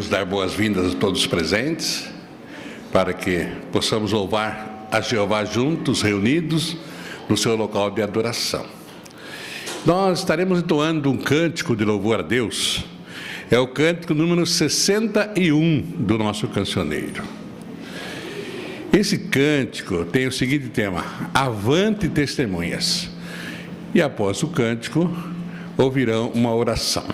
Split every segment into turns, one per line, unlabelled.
Queremos dar boas-vindas a todos os presentes, para que possamos louvar a Jeová juntos, reunidos no seu local de adoração. Nós estaremos entoando um cântico de louvor a Deus. É o cântico número 61 do nosso cancioneiro. Esse cântico tem o seguinte tema: Avante testemunhas. E após o cântico, ouvirão uma oração.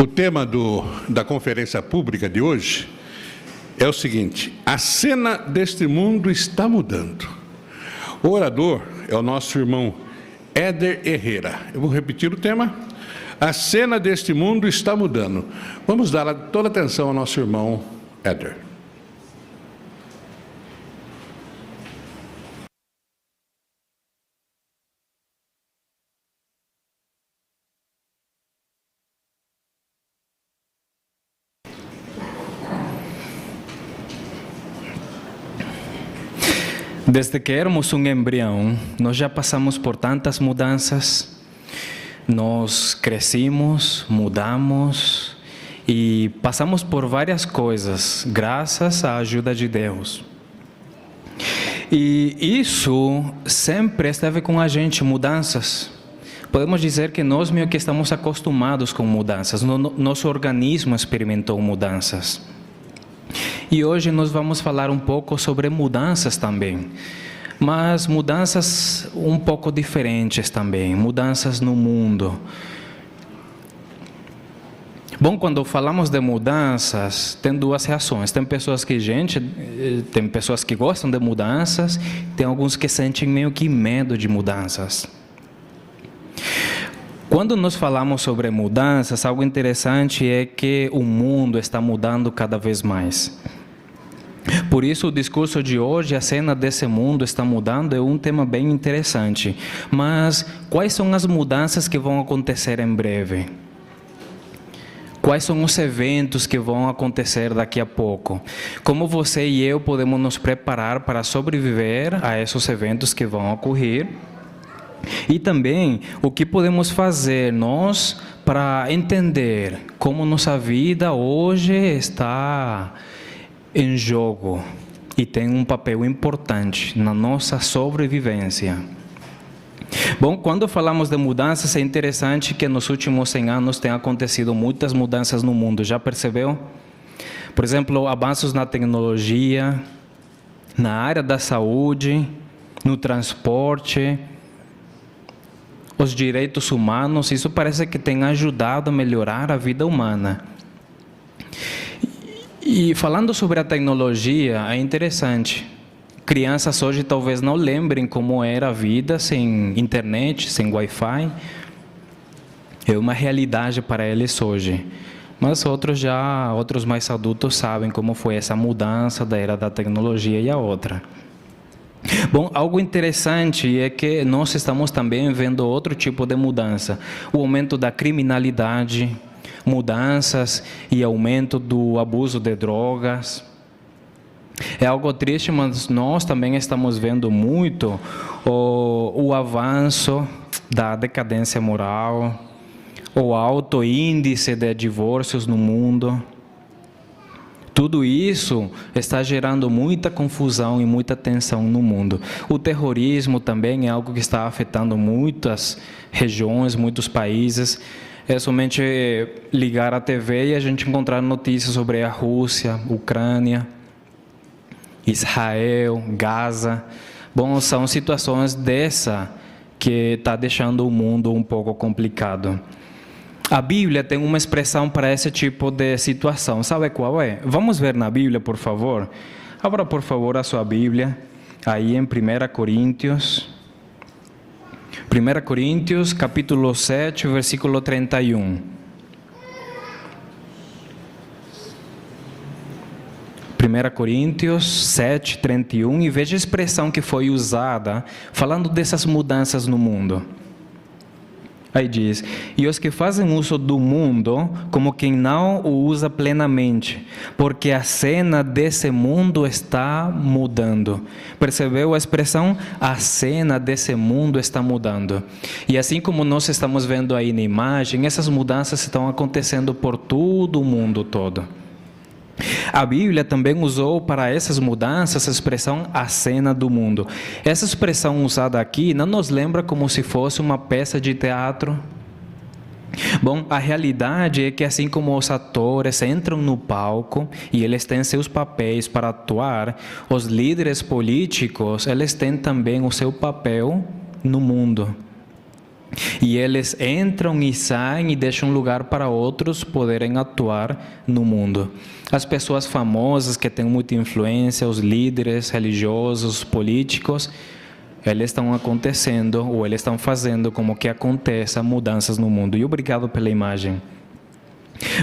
O tema da conferência pública de hoje é o seguinte: a cena deste mundo está mudando. O orador é o nosso irmão Éder Herrera. Eu vou repetir o tema: a cena deste mundo está mudando. Vamos dar toda a atenção ao nosso irmão Éder.
Desde que éramos um embrião, nós já passamos por tantas mudanças. Nós crescimos, mudamos e passamos por várias coisas, graças à ajuda de Deus. E isso sempre esteve com a gente, mudanças. Podemos dizer que nós meio que estamos acostumados com mudanças. Nosso organismo experimentou mudanças. E hoje nós vamos falar um pouco sobre mudanças também, mas mudanças um pouco diferentes também, mudanças no mundo. Bom, quando falamos de mudanças, tem duas reações. Tem pessoas que gostam de mudanças, tem alguns que sentem meio que medo de mudanças. Quando nós falamos sobre mudanças, algo interessante é que o mundo está mudando cada vez mais. Por isso, o discurso de hoje, a cena desse mundo está mudando, é um tema bem interessante. Mas quais são as mudanças que vão acontecer em breve? Quais são os eventos que vão acontecer daqui a pouco? Como você e eu podemos nos preparar para sobreviver a esses eventos que vão ocorrer? E também o que podemos fazer nós para entender como nossa vida hoje está em jogo e tem um papel importante na nossa sobrevivência. Bom, quando falamos de mudanças, é interessante que nos últimos 100 anos tem acontecido muitas mudanças no mundo, já percebeu? Por exemplo, avanços na tecnologia, na área da saúde, no transporte, os direitos humanos, isso parece que tem ajudado a melhorar a vida humana. E falando sobre a tecnologia, é interessante. Crianças hoje talvez não lembrem como era a vida sem internet, sem Wi-Fi. É uma realidade para eles hoje. Mas outros mais adultos sabem como foi essa mudança da era da tecnologia e a outra. Bom, algo interessante é que nós estamos também vendo outro tipo de mudança. O aumento da criminalidade, mudanças e aumento do abuso de drogas. É algo triste, mas nós também estamos vendo muito o avanço da decadência moral, o alto índice de divórcios no mundo. Tudo isso está gerando muita confusão e muita tensão no mundo. O terrorismo também é algo que está afetando muitas regiões, muitos países. É somente ligar a TV e a gente encontrar notícias sobre a Rússia, Ucrânia, Israel, Gaza. Bom, são situações dessa que está deixando o mundo um pouco complicado. A Bíblia tem uma expressão para esse tipo de situação. Sabe qual é? Vamos ver na Bíblia, por favor. Abra, por favor, a sua Bíblia, aí em 1 Coríntios. 1 Coríntios, capítulo 7, versículo 31. 1 Coríntios 7, 31, e veja a expressão que foi usada, falando dessas mudanças no mundo. Aí diz: e os que fazem uso do mundo, como quem não o usa plenamente, porque a cena desse mundo está mudando. Percebeu a expressão? A cena desse mundo está mudando. E assim como nós estamos vendo aí na imagem, essas mudanças estão acontecendo por todo o mundo todo. A Bíblia também usou para essas mudanças a expressão a cena do mundo. Essa expressão usada aqui não nos lembra como se fosse uma peça de teatro? Bom, a realidade é que assim como os atores entram no palco e eles têm seus papéis para atuar, os líderes políticos, eles têm também o seu papel no mundo. E eles entram e saem e deixam lugar para outros poderem atuar no mundo. As pessoas famosas que têm muita influência, os líderes religiosos, políticos, eles estão acontecendo, ou eles estão fazendo como que aconteça mudanças no mundo. E obrigado pela imagem.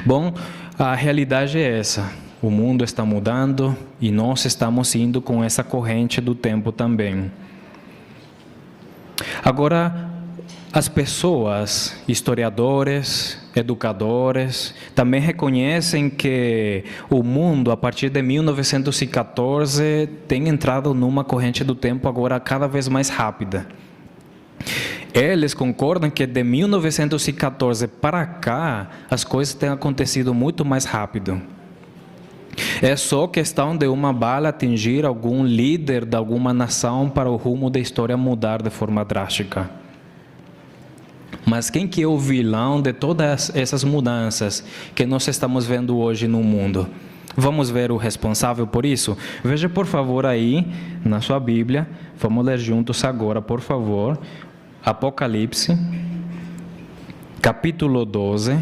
Bom, a realidade é essa. O mundo está mudando e nós estamos indo com essa corrente do tempo também. Agora, as pessoas, historiadores, educadores, também reconhecem que o mundo, a partir de 1914, tem entrado numa corrente do tempo agora cada vez mais rápida. Eles concordam que de 1914 para cá, as coisas têm acontecido muito mais rápido. É só questão de uma bala atingir algum líder de alguma nação para o rumo da história mudar de forma drástica. Mas quem que é o vilão de todas essas mudanças que nós estamos vendo hoje no mundo? Vamos ver o responsável por isso? Veja, por favor, aí na sua Bíblia. Vamos ler juntos agora, por favor. Apocalipse, capítulo 12,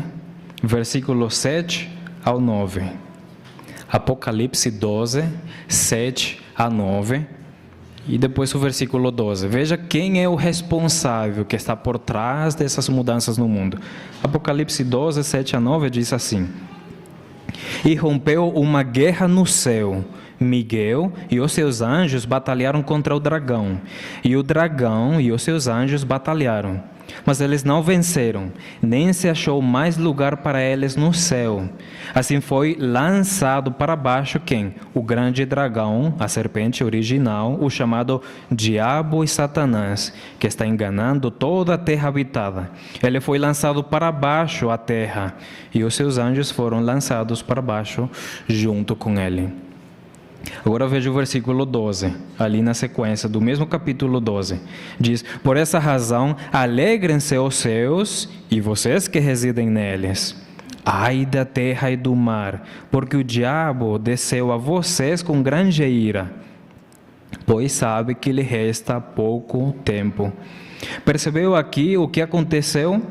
versículo 7 ao 9. Apocalipse 12, 7 a 9. E depois o versículo 12. Veja quem é o responsável que está por trás dessas mudanças no mundo. Apocalipse 12, 7 a 9 diz assim: e rompeu uma guerra no céu. Miguel e os seus anjos batalharam contra o dragão. E o dragão e os seus anjos batalharam. Mas eles não venceram, nem se achou mais lugar para eles no céu. Assim foi lançado para baixo quem? O grande dragão, a serpente original, o chamado Diabo e Satanás, que está enganando toda a terra habitada. Ele foi lançado para baixo a terra, e os seus anjos foram lançados para baixo junto com ele. Agora veja o versículo 12, ali na sequência do mesmo capítulo 12. Diz: por essa razão, alegrem-se os céus e vocês que residem neles. Ai da terra e do mar, porque o diabo desceu a vocês com grande ira, pois sabe que lhe resta pouco tempo. Percebeu aqui o que aconteceu?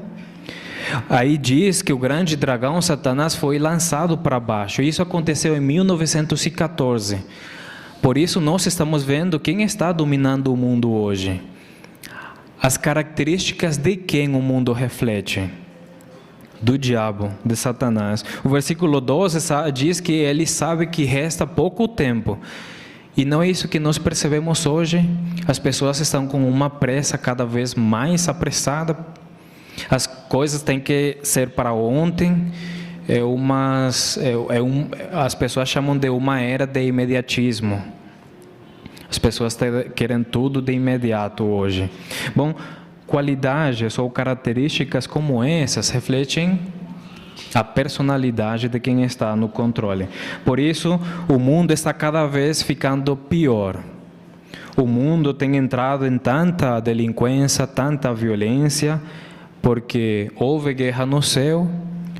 Aí diz que o grande dragão, Satanás, foi lançado para baixo. Isso aconteceu em 1914. Por isso nós estamos vendo quem está dominando o mundo hoje. As características de quem o mundo reflete? Do diabo, de Satanás. O versículo 12 diz que ele sabe que resta pouco tempo. E não é isso que nós percebemos hoje? As pessoas estão com uma pressa cada vez mais apressada. As coisas têm que ser para ontem. As pessoas chamam de uma era de imediatismo. As pessoas querem tudo de imediato hoje. Bom, qualidades ou características como essas refletem a personalidade de quem está no controle. Por isso, o mundo está cada vez ficando pior. O mundo tem entrado em tanta delinquência, tanta violência, porque houve guerra no céu,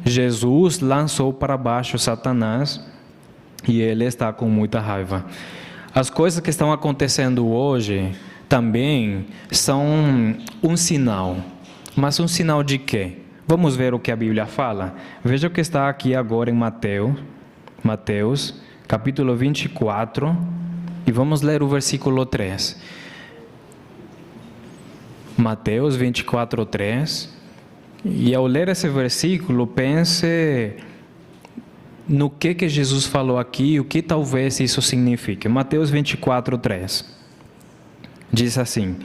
Jesus lançou para baixo Satanás e ele está com muita raiva. As coisas que estão acontecendo hoje também são um sinal. Mas um sinal de quê? Vamos ver o que a Bíblia fala? Veja o que está aqui agora em Mateus, capítulo 24, e vamos ler o versículo 3. Mateus 24, 3. E ao ler esse versículo, pense no que Jesus falou aqui e o que talvez isso signifique. Mateus 24, 3. Diz assim: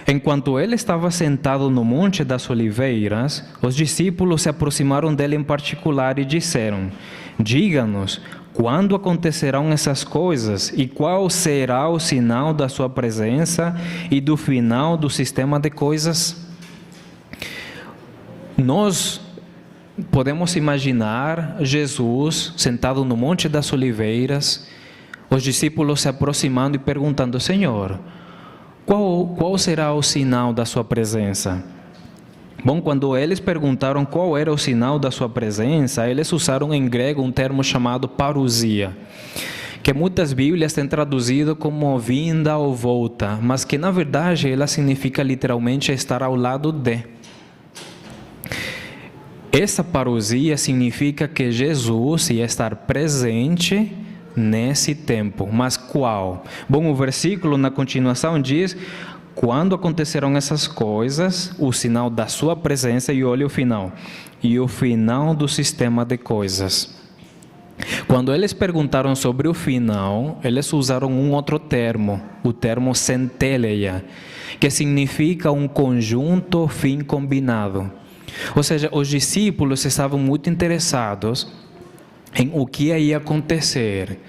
enquanto ele estava sentado no Monte das Oliveiras, os discípulos se aproximaram dele em particular e disseram: diga-nos, quando acontecerão essas coisas e qual será o sinal da sua presença e do final do sistema de coisas? Nós podemos imaginar Jesus sentado no Monte das Oliveiras, os discípulos se aproximando e perguntando: Senhor, qual será o sinal da sua presença? Bom, quando eles perguntaram qual era o sinal da sua presença, eles usaram em grego um termo chamado parousia, que muitas Bíblias têm traduzido como vinda ou volta, mas que na verdade ela significa literalmente estar ao lado de. Essa parousia significa que Jesus ia estar presente nesse tempo. Mas qual? Bom, o versículo na continuação diz: quando acontecerão essas coisas, o sinal da sua presença, e olha o final, e o final do sistema de coisas. Quando eles perguntaram sobre o final, eles usaram um outro termo, o termo centeleia, que significa um conjunto fim combinado. Ou seja, os discípulos estavam muito interessados em o que ia acontecer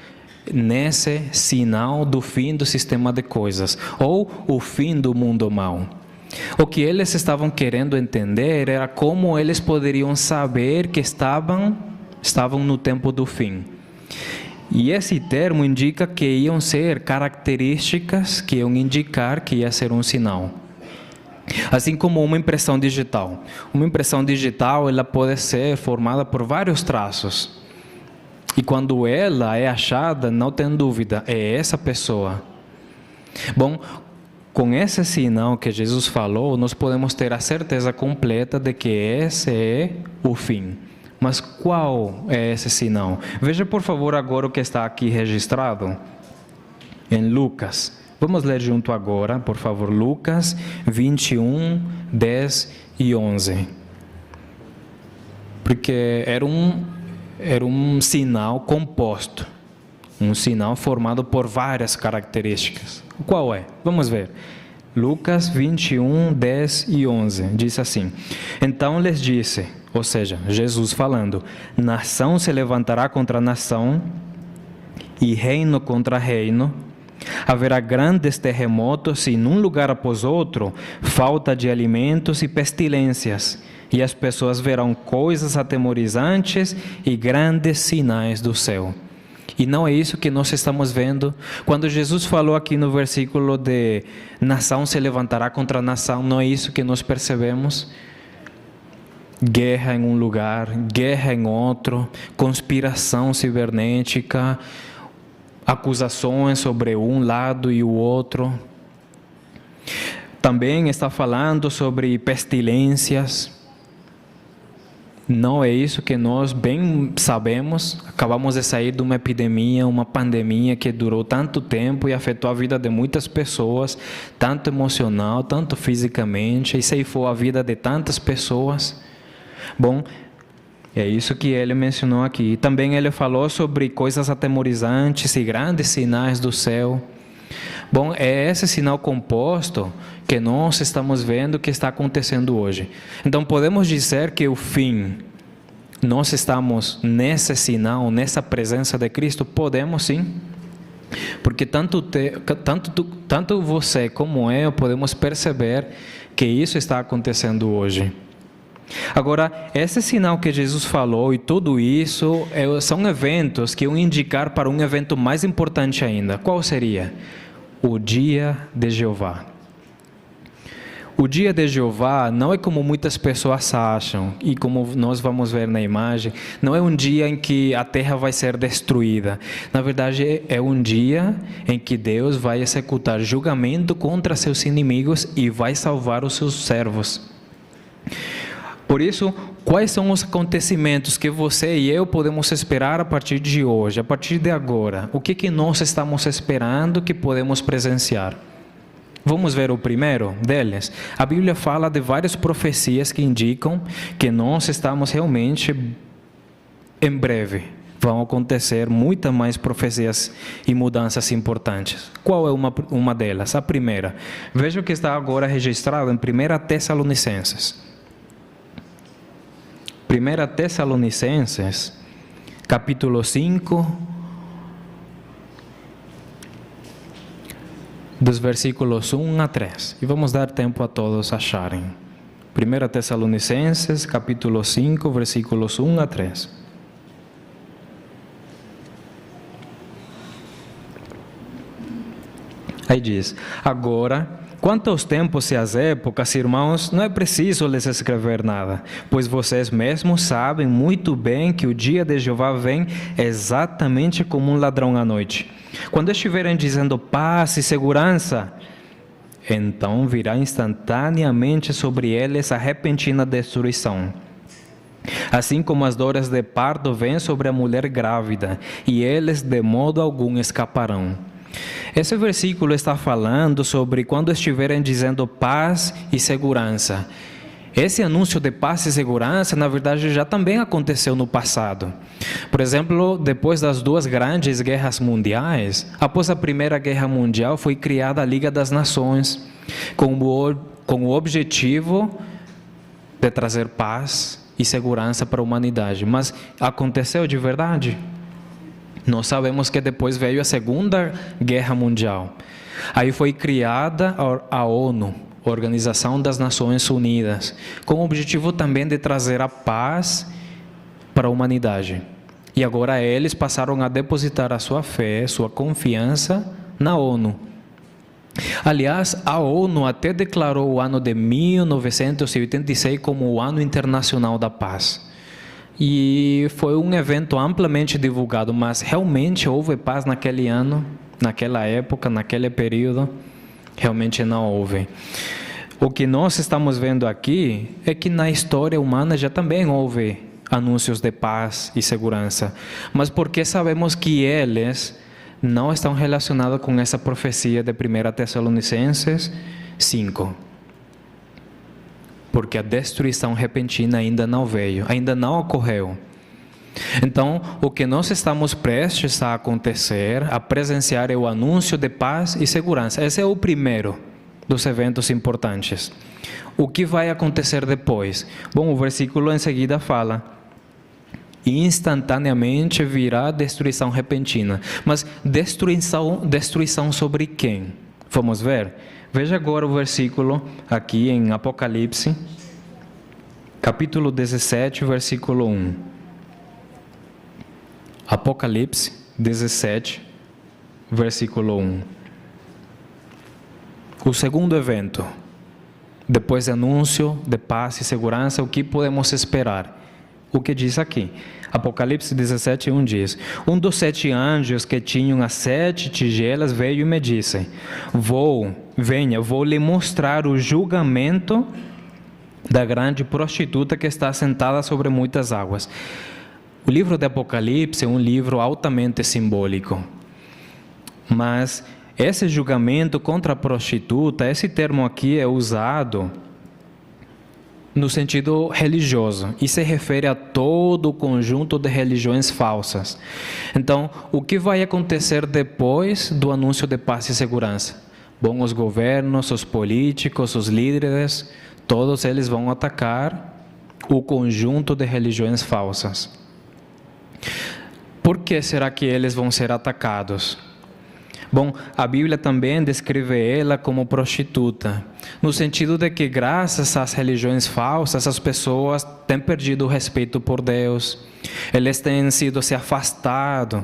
nesse sinal do fim do sistema de coisas, ou o fim do mundo mau. O que eles estavam querendo entender era como eles poderiam saber que estavam no tempo do fim. E esse termo indica que iam ser características que iam indicar que ia ser um sinal. Assim como uma impressão digital. Uma impressão digital, ela pode ser formada por vários traços. E quando ela é achada, não tem dúvida, é essa pessoa. Bom, com esse sinal que Jesus falou, nós podemos ter a certeza completa de que esse é o fim. Mas qual é esse sinal? Veja, por favor, agora o que está aqui registrado em Lucas. Vamos ler junto agora, por favor, Lucas 21, 10 e 11. Porque era um sinal composto, um sinal formado por várias características. Qual é? Vamos ver. Lucas 21, 10 e 11. Diz assim: Então lhes disse, ou seja, Jesus falando, nação se levantará contra nação e reino contra reino. Haverá grandes terremotos e, num lugar após outro, falta de alimentos e pestilências. E as pessoas verão coisas atemorizantes e grandes sinais do céu. E não é isso que nós estamos vendo. Quando Jesus falou aqui no versículo de nação se levantará contra nação, não é isso que nós percebemos? Guerra em um lugar, guerra em outro, conspiração cibernética, acusações sobre um lado e o outro. Também está falando sobre pestilências. Não é isso que nós bem sabemos. Acabamos de sair de uma epidemia, uma pandemia que durou tanto tempo e afetou a vida de muitas pessoas, tanto emocional, tanto fisicamente, e ceifou a vida de tantas pessoas. Bom, é isso que ele mencionou aqui. Também ele falou sobre coisas atemorizantes e grandes sinais do céu. Bom, é esse sinal composto que nós estamos vendo que está acontecendo hoje. Então, podemos dizer que o fim, nós estamos nesse sinal, nessa presença de Cristo? Podemos sim. Porque tanto você como eu podemos perceber que isso está acontecendo hoje. Agora, esse sinal que Jesus falou e tudo isso são eventos que iam indicar para um evento mais importante ainda. Qual seria? O dia de Jeová. O dia de Jeová não é como muitas pessoas acham, e como nós vamos ver na imagem, não é um dia em que a terra vai ser destruída. Na verdade, é um dia em que Deus vai executar julgamento contra seus inimigos e vai salvar os seus servos. Por isso, quais são os acontecimentos que você e eu podemos esperar a partir de hoje, a partir de agora? O que nós estamos esperando que podemos presenciar? Vamos ver o primeiro deles. A Bíblia fala de várias profecias que indicam que nós estamos realmente, em breve, vão acontecer muitas mais profecias e mudanças importantes. Qual é uma delas? A primeira. Veja o que está agora registrado em 1 Tessalonicenses. 1 Tessalonicenses, capítulo 5, dos versículos 1 a 3. E vamos dar tempo a todos acharem. 1 Tessalonicenses, capítulo 5, versículos 1 a 3. Aí diz: Agora, quanto aos tempos e às épocas, irmãos, não é preciso lhes escrever nada, pois vocês mesmos sabem muito bem que o dia de Jeová vem exatamente como um ladrão à noite. Quando estiverem dizendo paz e segurança, então virá instantaneamente sobre eles a repentina destruição. Assim como as dores de parto vêm sobre a mulher grávida, e eles de modo algum escaparão. Esse versículo está falando sobre quando estiverem dizendo paz e segurança. Esse anúncio de paz e segurança, na verdade, já também aconteceu no passado. Por exemplo, depois das duas grandes guerras mundiais, após a Primeira Guerra Mundial, foi criada a Liga das Nações, com o objetivo de trazer paz e segurança para a humanidade. Mas aconteceu de verdade? Nós sabemos que depois veio a Segunda Guerra Mundial. Aí foi criada a ONU, Organização das Nações Unidas, com o objetivo também de trazer a paz para a humanidade. E agora eles passaram a depositar a sua fé, sua confiança na ONU. Aliás, a ONU até declarou o ano de 1986 como o Ano Internacional da Paz. E foi um evento amplamente divulgado, mas realmente houve paz naquele ano, naquela época, naquele período? Realmente não houve. O que nós estamos vendo aqui é que na história humana já também houve anúncios de paz e segurança, mas porque sabemos que eles não estão relacionados com essa profecia de 1 Tessalonicenses 5. Porque a destruição repentina ainda não veio, ainda não ocorreu. Então, o que nós estamos prestes a acontecer, a presenciar, é o anúncio de paz e segurança. Esse é o primeiro dos eventos importantes. O que vai acontecer depois? Bom, o versículo em seguida fala: instantaneamente virá destruição repentina. Mas destruição sobre quem? Vamos ver? Veja agora o versículo aqui em Apocalipse, capítulo 17, versículo 1. Apocalipse 17, versículo 1. O segundo evento, depois do anúncio de paz e segurança, o que podemos esperar? O que diz aqui? Apocalipse 17, 1 diz: um dos 7 anjos que tinham as 7 tigelas veio e me disse: vou lhe mostrar o julgamento da grande prostituta que está sentada sobre muitas águas. O livro de Apocalipse é um livro altamente simbólico, mas esse julgamento contra a prostituta, esse termo aqui é usado no sentido religioso e se refere a todo o conjunto de religiões falsas. Então, o que vai acontecer depois do anúncio de paz e segurança? Bom, os governos, os políticos, os líderes, todos eles vão atacar o conjunto de religiões falsas. Por que será que eles vão ser atacados? Bom, a Bíblia também descreve ela como prostituta, no sentido de que graças às religiões falsas, as pessoas têm perdido o respeito por Deus, eles têm se afastado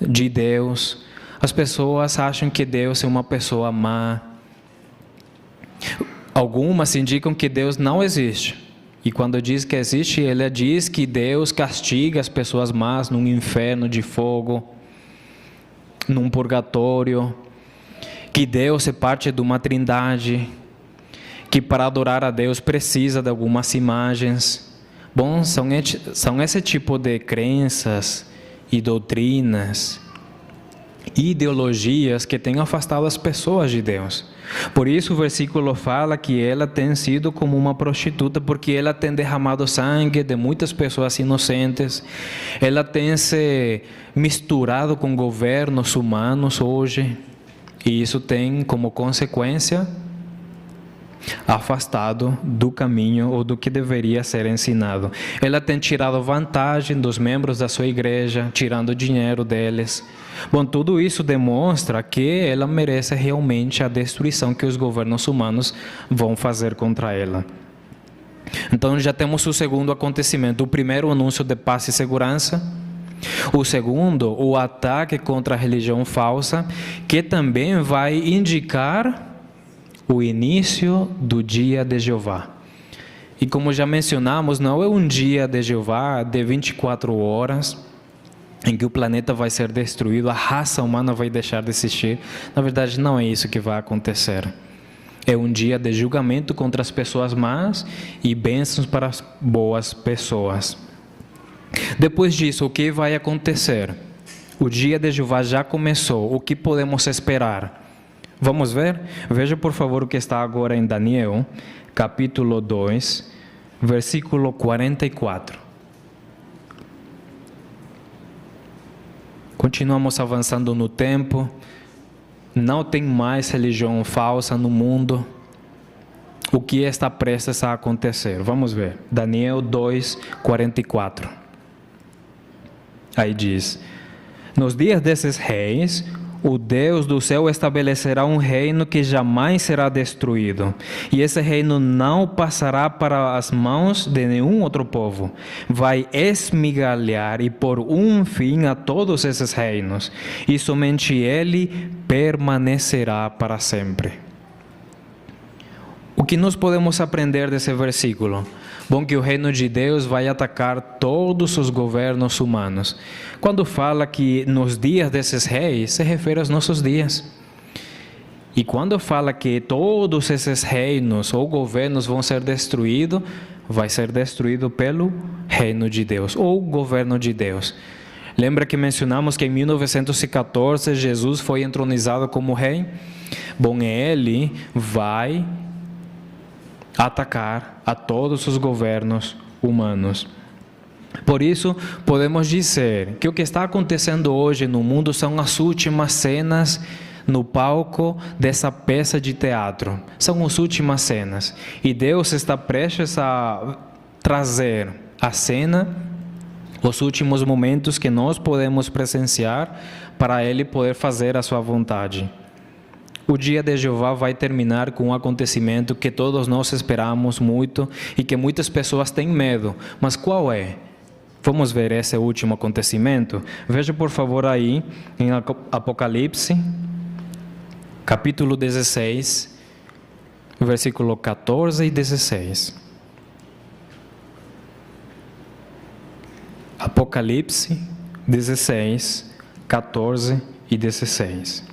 de Deus, as pessoas acham que Deus é uma pessoa má. Algumas indicam que Deus não existe, e quando diz que existe, ela diz que Deus castiga as pessoas más num inferno de fogo, num purgatório, que Deus é parte de uma trindade, que para adorar a Deus precisa de algumas imagens. Bom, são esse tipo de crenças e doutrinas, ideologias que têm afastado as pessoas de Deus. Por isso o versículo fala que ela tem sido como uma prostituta, porque ela tem derramado sangue de muitas pessoas inocentes, ela tem se misturado com governos humanos hoje, e isso tem como consequência afastado do caminho ou do que deveria ser ensinado. Ela tem tirado vantagem dos membros da sua igreja, tirando dinheiro deles. Bom, tudo isso demonstra que ela merece realmente a destruição que os governos humanos vão fazer contra ela. Então já temos o segundo acontecimento. O primeiro, o anúncio de paz e segurança. O segundo, o ataque contra a religião falsa, que também vai indicar o início do dia de Jeová. E como já mencionamos, não é um dia de Jeová de 24 horas, em que o planeta vai ser destruído, a raça humana vai deixar de existir. Na verdade, não é isso que vai acontecer. É um dia de julgamento contra as pessoas más e bênçãos para as boas pessoas. Depois disso, o que vai acontecer? O dia de Jeová já começou. O que podemos esperar? Vamos ver? Veja, por favor, o que está agora em Daniel, capítulo 2, versículo 44. Continuamos avançando no tempo, não tem mais religião falsa no mundo. O que está prestes a acontecer? Vamos ver. Daniel 2, 44. Aí diz: nos dias desses reis, o Deus do céu estabelecerá um reino que jamais será destruído, e esse reino não passará para as mãos de nenhum outro povo. Vai esmigalhar e pôr um fim a todos esses reinos, e somente ele permanecerá para sempre. O que nós podemos aprender desse versículo? Bom, que o reino de Deus vai atacar todos os governos humanos. Quando fala que nos dias desses reis, se refere aos nossos dias. E quando fala que todos esses reinos ou governos vão ser destruídos, vai ser destruído pelo reino de Deus ou governo de Deus. Lembra que mencionamos que em 1914 Jesus foi entronizado como rei? Bom, ele vai atacar a todos os governos humanos. Por isso, podemos dizer que o que está acontecendo hoje no mundo são as últimas cenas no palco dessa peça de teatro. São as últimas cenas. E Deus está prestes a trazer à cena os últimos momentos que nós podemos presenciar para Ele poder fazer a sua vontade. O dia de Jeová vai terminar com um acontecimento que todos nós esperamos muito e que muitas pessoas têm medo. Mas qual é? Vamos ver esse último acontecimento? Veja por favor aí em Apocalipse, capítulo 16, versículo 14 e 16. Apocalipse 16, 14 e 16.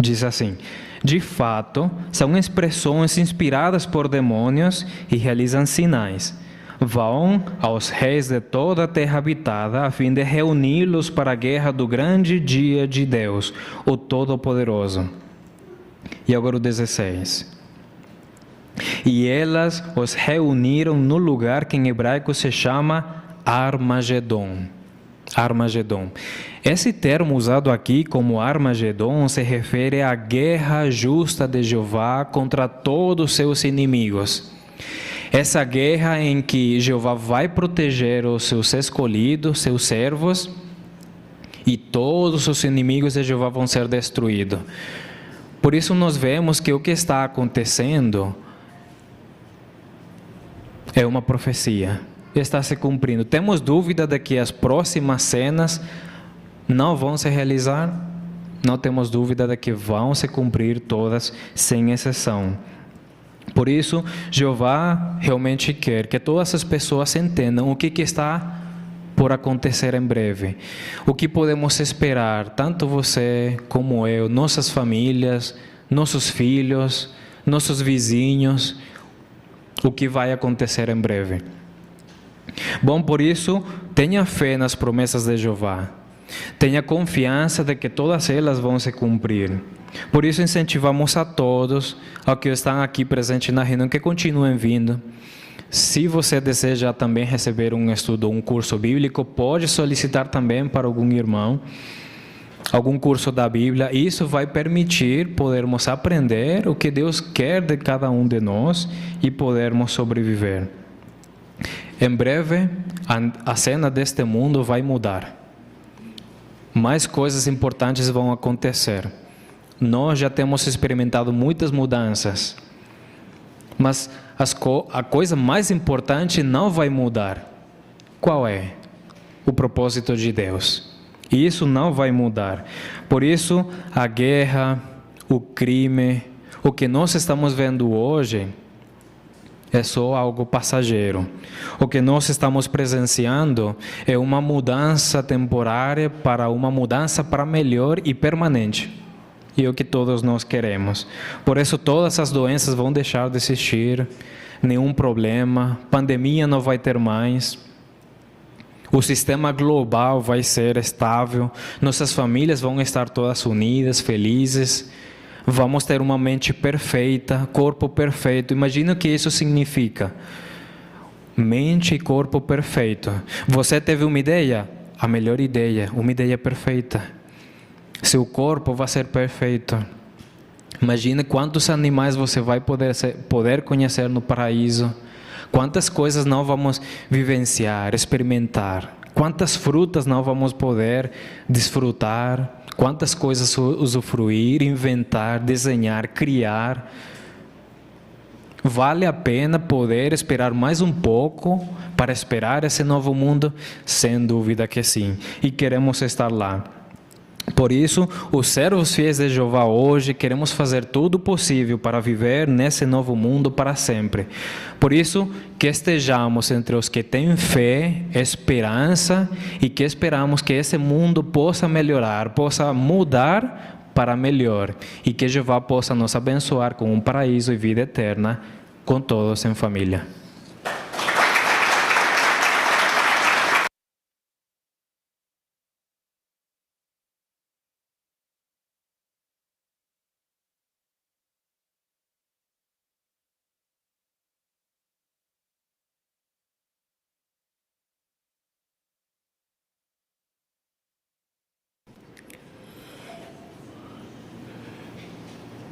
Diz assim: de fato, são expressões inspiradas por demônios e realizam sinais. Vão aos reis de toda a terra habitada, a fim de reuni-los para a guerra do grande dia de Deus, o Todo-Poderoso. E agora o 16. E elas os reuniram no lugar que em hebraico se chama Armagedon. Armagedon. Esse termo usado aqui como Armagedon se refere à guerra justa de Jeová contra todos os seus inimigos. Essa guerra em que Jeová vai proteger os seus escolhidos, seus servos, e todos os inimigos de Jeová vão ser destruídos. Por isso nós vemos que o que está acontecendo é uma profecia. Está se cumprindo. Temos dúvida de que as próximas cenas não vão se realizar? Não temos dúvida de que vão se cumprir todas, sem exceção. Por isso, Jeová realmente quer que todas as pessoas entendam o que está por acontecer em breve. O que podemos esperar, tanto você como eu, nossas famílias, nossos filhos, nossos vizinhos, o que vai acontecer em breve. Bom, por isso, tenha fé nas promessas de Jeová. Tenha confiança de que todas elas vão se cumprir. Por isso, incentivamos a todos, ao que estão aqui presentes na reunião, que continuem vindo. Se você deseja também receber um estudo, um curso bíblico, pode solicitar também para algum irmão, algum curso da Bíblia. Isso vai permitir podermos aprender o que Deus quer de cada um de nós e podermos sobreviver. Em breve, a cena deste mundo vai mudar. Mais coisas importantes vão acontecer. Nós já temos experimentado muitas mudanças, mas a coisa mais importante não vai mudar. Qual é? O propósito de Deus. E isso não vai mudar. Por isso, a guerra, o crime, o que nós estamos vendo hoje é só algo passageiro. O que nós estamos presenciando é uma mudança temporária para uma mudança para melhor e permanente. E é o que todos nós queremos. Por isso todas as doenças vão deixar de existir, nenhum problema, pandemia não vai ter mais. O sistema global vai ser estável, nossas famílias vão estar todas unidas, felizes. Vamos ter uma mente perfeita, corpo perfeito. Imagina o que isso significa. Mente e corpo perfeito. Você teve uma ideia? A melhor ideia, uma ideia perfeita. Seu corpo vai ser perfeito. Imagina quantos animais você vai poder conhecer no paraíso. Quantas coisas não vamos vivenciar, experimentar. Quantas frutas não vamos poder desfrutar. Quantas coisas usufruir, inventar, desenhar, criar. Vale a pena poder esperar mais um pouco para esperar esse novo mundo? Sem dúvida que sim. E queremos estar lá. Por isso, os servos fiéis de Jeová hoje queremos fazer tudo o possível para viver nesse novo mundo para sempre. Por isso, que estejamos entre os que têm fé, esperança e que esperamos que esse mundo possa melhorar, possa mudar para melhor e que Jeová possa nos abençoar com um paraíso e vida eterna com todos em família.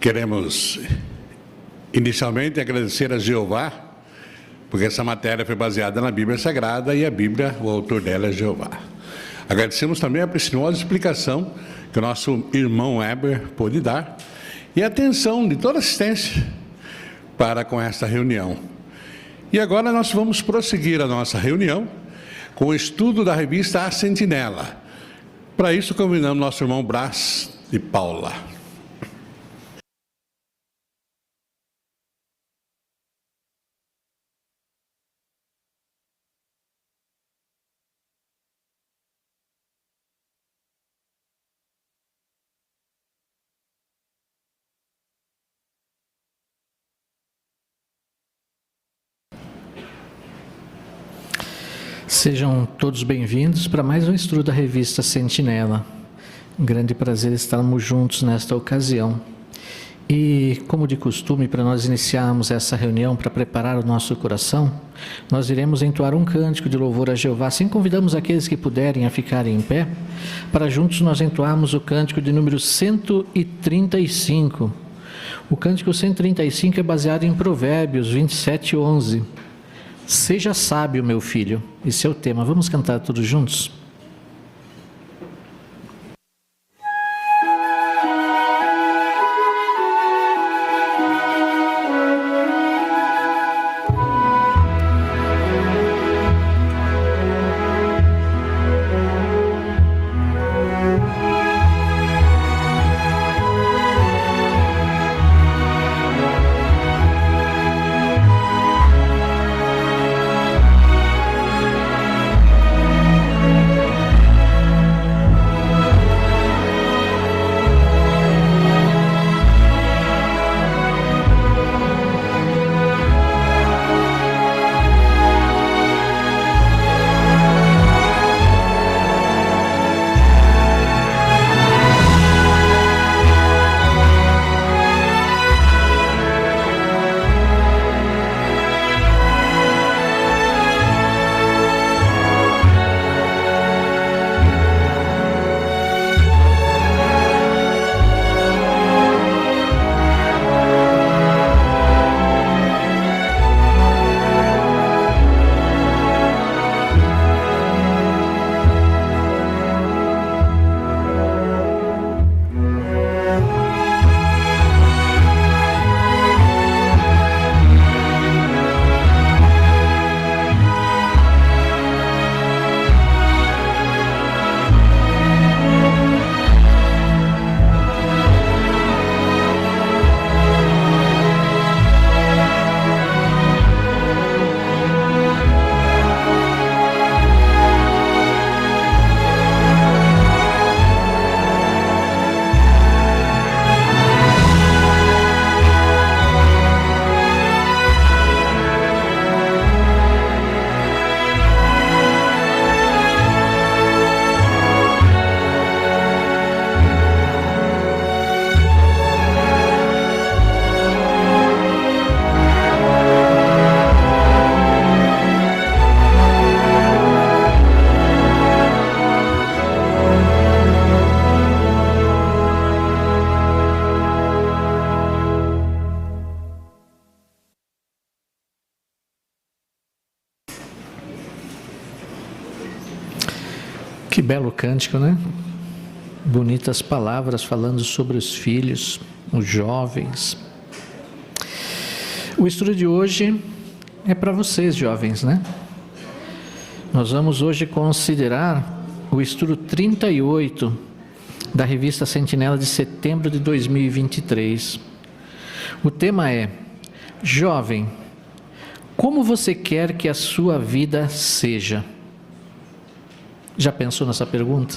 Queremos inicialmente agradecer a Jeová, porque essa matéria foi baseada na Bíblia Sagrada e a Bíblia, o autor dela é Jeová. Agradecemos também a preciosa explicação que o nosso irmão Weber pôde dar e a atenção de toda a assistência para com esta reunião. E agora nós vamos prosseguir a nossa reunião com o estudo da revista A Sentinela. Para isso convidamos nosso irmão Brás de Paula.
Sejam todos bem-vindos para mais um estudo da revista Sentinela. Um grande prazer estarmos juntos nesta ocasião. E, como de costume, para nós iniciarmos essa reunião, para preparar o nosso coração, nós iremos entoar um cântico de louvor a Jeová. Assim, convidamos aqueles que puderem a ficarem em pé, para juntos nós entoarmos o cântico de número 135. O cântico 135 é baseado em Provérbios 27:11. Seja sábio, meu filho. Esse é o tema. Vamos cantar todos juntos? Que belo cântico, né? Bonitas palavras falando sobre os filhos, os jovens. O estudo de hoje é para vocês, jovens, né? Nós vamos hoje considerar o estudo 38 da revista Sentinela de setembro de 2023. O tema é: Jovem, como você quer que a sua vida seja? Já pensou nessa pergunta?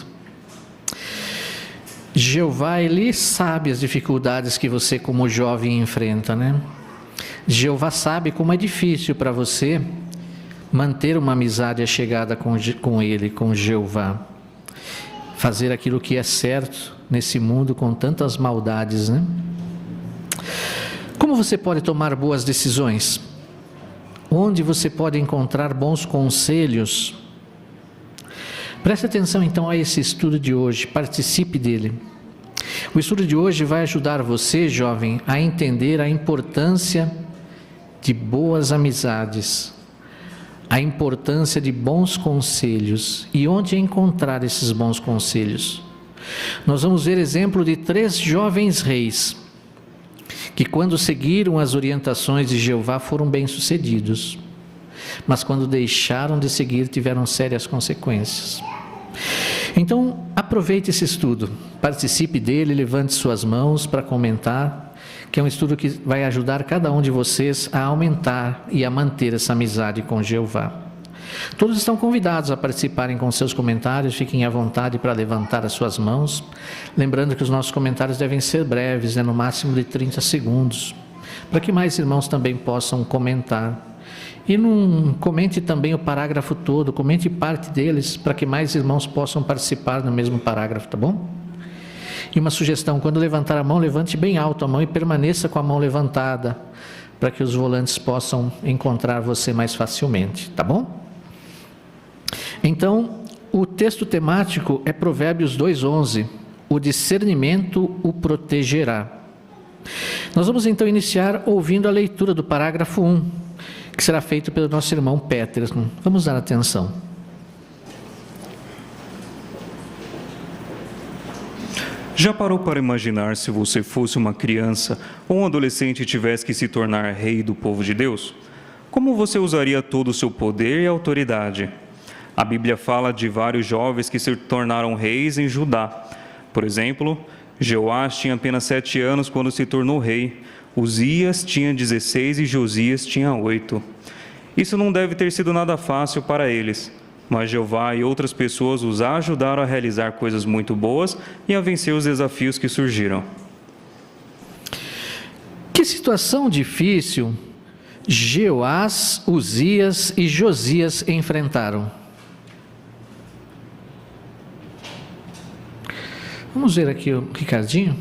Jeová, Ele sabe as dificuldades que você como jovem enfrenta, né? Jeová sabe como é difícil para você manter uma amizade achegada com Ele, com Jeová. Fazer aquilo que é certo nesse mundo com tantas maldades, né? Como você pode tomar boas decisões? Onde você pode encontrar bons conselhos? Preste atenção então a esse estudo de hoje, participe dele. O estudo de hoje vai ajudar você, jovem, a entender a importância de boas amizades, a importância de bons conselhos e onde encontrar esses bons conselhos. Nós vamos ver exemplo de 3 jovens reis que, quando seguiram as orientações de Jeová, foram bem-sucedidos, mas quando deixaram de seguir, tiveram sérias consequências. Então, aproveite esse estudo, participe dele, levante suas mãos para comentar, que é um estudo que vai ajudar cada um de vocês a aumentar e a manter essa amizade com Jeová. Todos estão convidados a participarem com seus comentários, fiquem à vontade para levantar as suas mãos. Lembrando que os nossos comentários devem ser breves, no máximo de 30 segundos, para que mais irmãos também possam comentar. E não comente também o parágrafo todo, comente parte deles, para que mais irmãos possam participar no mesmo parágrafo, tá bom? E uma sugestão, quando levantar a mão, levante bem alto a mão e permaneça com a mão levantada, para que os volantes possam encontrar você mais facilmente, tá bom? Então, o texto temático é Provérbios 2:11, o discernimento o protegerá. Nós vamos então iniciar ouvindo a leitura do parágrafo 1, que será feito pelo nosso irmão Peterson. Vamos dar atenção.
Já parou para imaginar se você fosse uma criança ou um adolescente e tivesse que se tornar rei do povo de Deus? Como você usaria todo o seu poder e autoridade? A Bíblia fala de vários jovens que se tornaram reis em Judá. Por exemplo, Jeoás tinha apenas 7 anos quando se tornou rei. Uzias tinha 16 e Josias tinha 8. Isso não deve ter sido nada fácil para eles, mas Jeová e outras pessoas os ajudaram a realizar coisas muito boas e a vencer os desafios que surgiram.
Que situação difícil Jeoás, Uzias e Josias enfrentaram. Vamos ver aqui o Ricardinho.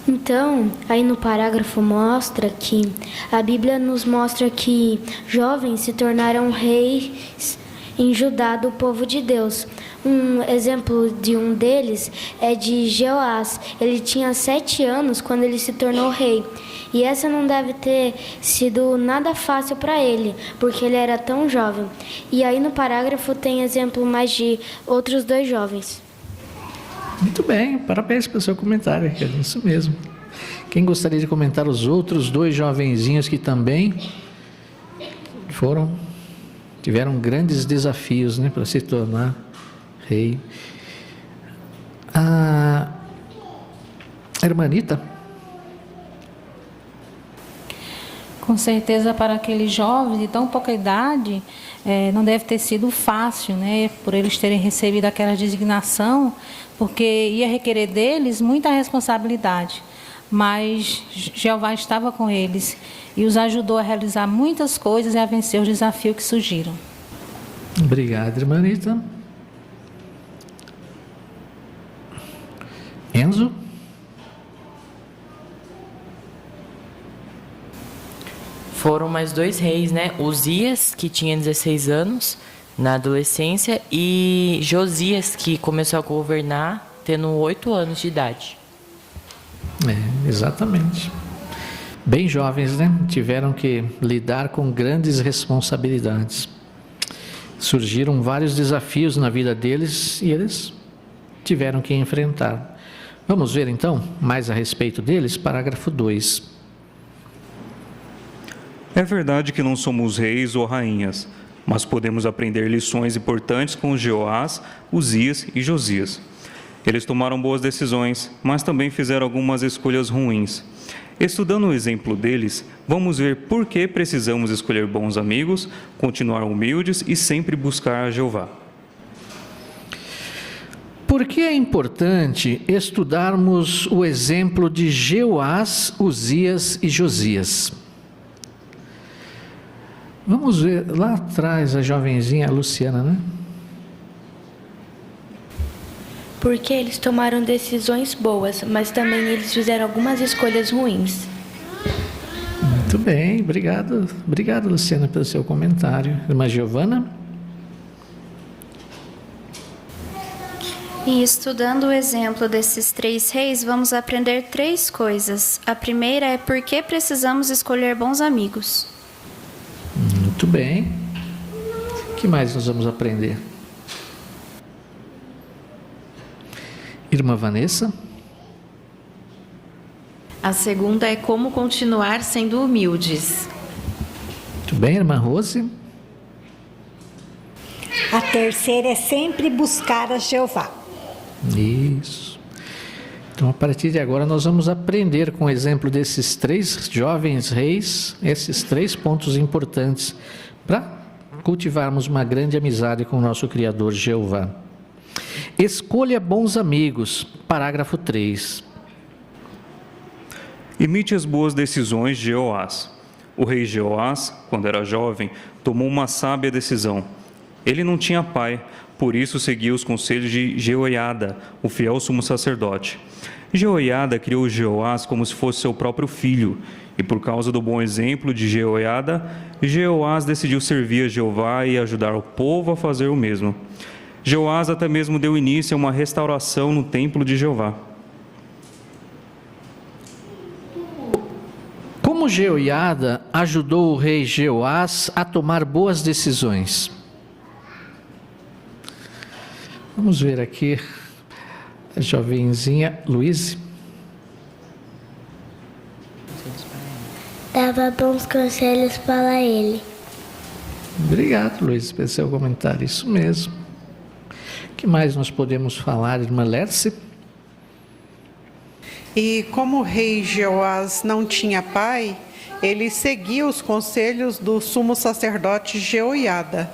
Então, aí no parágrafo mostra que a Bíblia nos mostra que jovens se tornaram reis em Judá do povo de Deus. Um exemplo de um deles é de Jeoás. Ele tinha 7 anos quando ele se tornou rei. E essa não deve ter sido nada fácil para ele, porque ele era tão jovem. E aí no parágrafo tem exemplo mais de outros 2 jovens.
Muito bem, parabéns pelo seu comentário, é isso mesmo. Quem gostaria de comentar os outros 2 jovenzinhos que também tiveram grandes desafios, para se tornar rei? A Hermanita.
Com certeza, para aqueles jovens de tão pouca idade, não deve ter sido fácil, por eles terem recebido aquela designação, porque ia requerer deles muita responsabilidade. Mas Jeová estava com eles e os ajudou a realizar muitas coisas e a vencer os desafios que surgiram.
Obrigado, Hermanita. Enzo?
Foram mais 2 reis, Uzias, que tinha 16 anos na adolescência, e Josias, que começou a governar tendo 8 anos de idade.
Exatamente. Bem jovens, tiveram que lidar com grandes responsabilidades. Surgiram vários desafios na vida deles e eles tiveram que enfrentar. Vamos ver então mais a respeito deles, parágrafo 2.
É verdade que não somos reis ou rainhas, mas podemos aprender lições importantes com Jeoás, Uzias e Josias. Eles tomaram boas decisões, mas também fizeram algumas escolhas ruins. Estudando o exemplo deles, vamos ver por que precisamos escolher bons amigos, continuar humildes e sempre buscar a Jeová.
Por que é importante estudarmos o exemplo de Jeoás, Uzias e Josias? Vamos ver lá atrás a jovenzinha, a Luciana,
Porque eles tomaram decisões boas, mas também eles fizeram algumas escolhas ruins.
Muito bem, obrigado, Luciana, pelo seu comentário. Irmã Giovana?
E estudando o exemplo desses 3 reis, vamos aprender 3 coisas. A primeira é por que precisamos escolher bons amigos.
Muito bem. O que mais nós vamos aprender? Irmã Vanessa?
A segunda é como continuar sendo humildes.
Muito bem, irmã Rose?
A terceira é sempre buscar a Jeová.
Isso. Então, a partir de agora, nós vamos aprender com o exemplo desses 3 jovens reis, esses 3 pontos importantes para cultivarmos uma grande amizade com o nosso Criador Jeová. Escolha bons amigos, parágrafo 3.
Imite as boas decisões de Jeoás. O rei Jeoás, quando era jovem, tomou uma sábia decisão. Ele não tinha pai, por isso seguia os conselhos de Jeoiada, o fiel sumo sacerdote. Jeoiada criou Jeoás como se fosse seu próprio filho, e por causa do bom exemplo de Jeoiada, Jeoás decidiu servir a Jeová e ajudar o povo a fazer o mesmo. Jeoás até mesmo deu início a uma restauração no templo de Jeová.
Como Jeoiada ajudou o rei Jeoás a tomar boas decisões? Vamos ver aqui a jovenzinha Luíse.
Dava bons conselhos para ele.
Obrigado, Luíse, pelo seu comentário. Isso mesmo. O que mais nós podemos falar, irmã Lerce?
E como o rei Jeoás não tinha pai, ele seguia os conselhos do sumo sacerdote Jeoiada.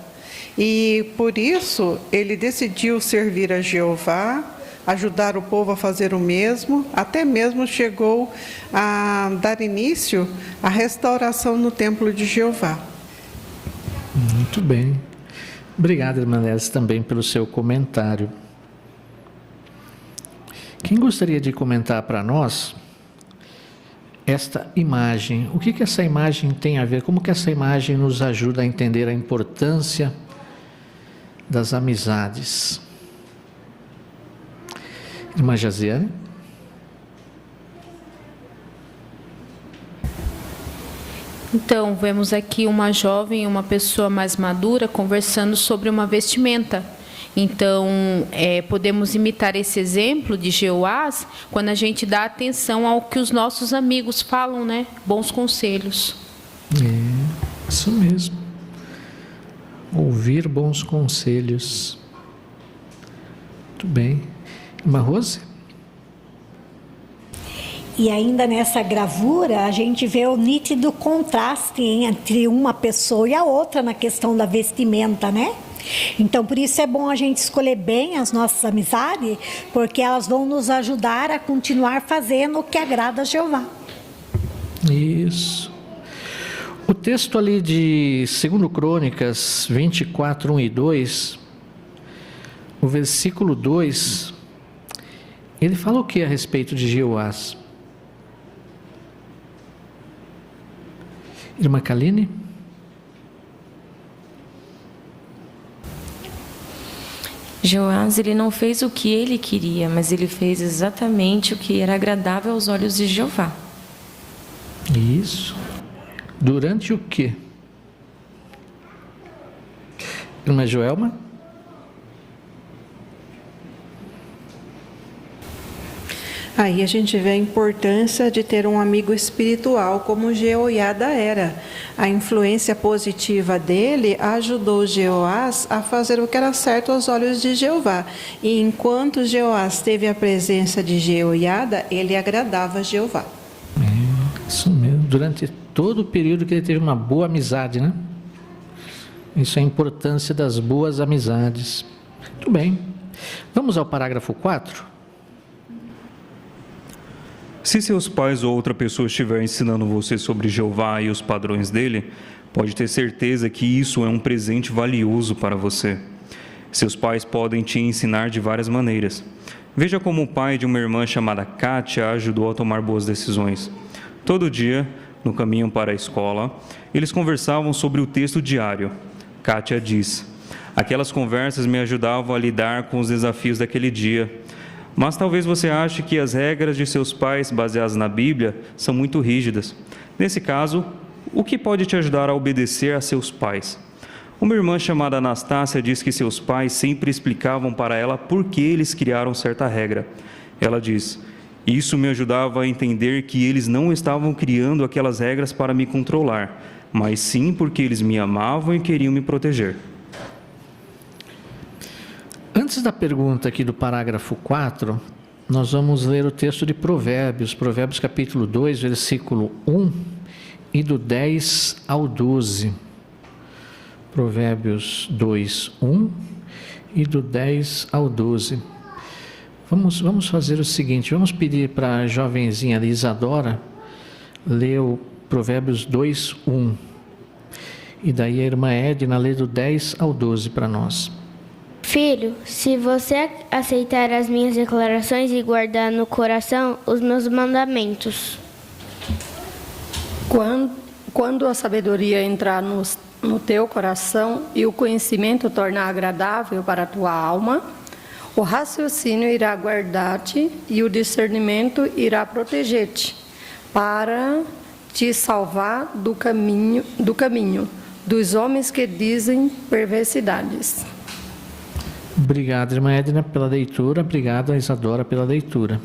E por isso ele decidiu servir a Jeová, ajudar o povo a fazer o mesmo, até mesmo chegou a dar início à restauração no templo de Jeová.
Muito bem. Obrigado, irmã Lerce, também pelo seu comentário. Quem gostaria de comentar para nós esta imagem? O que essa imagem tem a ver? Como que essa imagem nos ajuda a entender a importância das amizades? Irmã Jaziane?
Então, vemos aqui uma jovem e uma pessoa mais madura conversando sobre uma vestimenta. Então, podemos imitar esse exemplo de Jeoás quando a gente dá atenção ao que os nossos amigos falam, né? Bons conselhos.
Isso mesmo. Ouvir bons conselhos. Muito bem. Irmã Rose?
E ainda nessa gravura, a gente vê o nítido contraste entre uma pessoa e a outra na questão da vestimenta, né? Então, por isso é bom a gente escolher bem as nossas amizades, porque elas vão nos ajudar a continuar fazendo o que agrada a Jeová.
Isso. O texto ali de 2 Crônicas 24, 1 e 2, o versículo 2, ele fala o que a respeito de Jeoás? Irmã Kaline?
Jeoás, ele não fez o que ele queria, mas ele fez exatamente o que era agradável aos olhos de Jeová.
Isso. Durante o quê? Irmã Joelma?
Aí a gente vê a importância de ter um amigo espiritual como Jeoiada era. A influência positiva dele ajudou Jeoás a fazer o que era certo aos olhos de Jeová. E enquanto Jeoás teve a presença de Jeoiada, ele agradava a Jeová.
Isso mesmo. Durante todo o período que ele teve uma boa amizade, né? Isso é a importância das boas amizades. Muito bem. Vamos ao parágrafo 4.
Se seus pais ou outra pessoa estiver ensinando você sobre Jeová e os padrões dele, pode ter certeza que isso é um presente valioso para você. Seus pais podem te ensinar de várias maneiras. Veja como o pai de uma irmã chamada Kátia ajudou a tomar boas decisões. Todo dia, no caminho para a escola, eles conversavam sobre o texto diário. Kátia diz: Aquelas conversas me ajudavam a lidar com os desafios daquele dia. Mas talvez você ache que as regras de seus pais, baseadas na Bíblia, são muito rígidas. Nesse caso, o que pode te ajudar a obedecer a seus pais? Uma irmã chamada Anastácia diz que seus pais sempre explicavam para ela por que eles criaram certa regra. Ela diz: isso me ajudava a entender que eles não estavam criando aquelas regras para me controlar, mas sim porque eles me amavam e queriam me proteger.
Antes da pergunta aqui do parágrafo 4, nós vamos ler o texto de Provérbios, Provérbios capítulo 2, versículo 1 e do 10 ao 12. Provérbios 2, 1 e do 10 ao 12. Vamos fazer o seguinte, vamos pedir para a jovenzinha Isadora ler o Provérbios 2, 1. E daí a irmã Edna lê do 10 ao 12 para nós.
Filho, se você aceitar as minhas declarações e guardar no coração os meus mandamentos.
Quando a sabedoria entrar no teu coração e o conhecimento tornar agradável para a tua alma, o raciocínio irá guardar-te e o discernimento irá proteger-te, para te salvar do caminho dos homens que dizem perversidades.
Obrigado, irmã Edna, pela leitura. Obrigado, Isadora, pela leitura.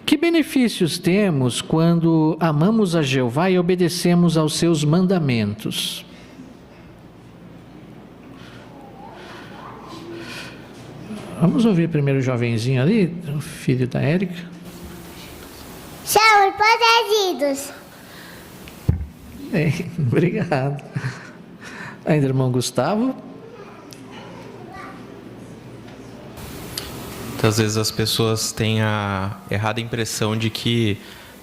Que benefícios temos quando amamos a Jeová e obedecemos aos seus mandamentos? Vamos ouvir primeiro o jovenzinho ali, o filho da Érica.
Somos protegidos.
Obrigado. Ainda, irmão Gustavo.
Muitas vezes as pessoas têm a errada impressão de que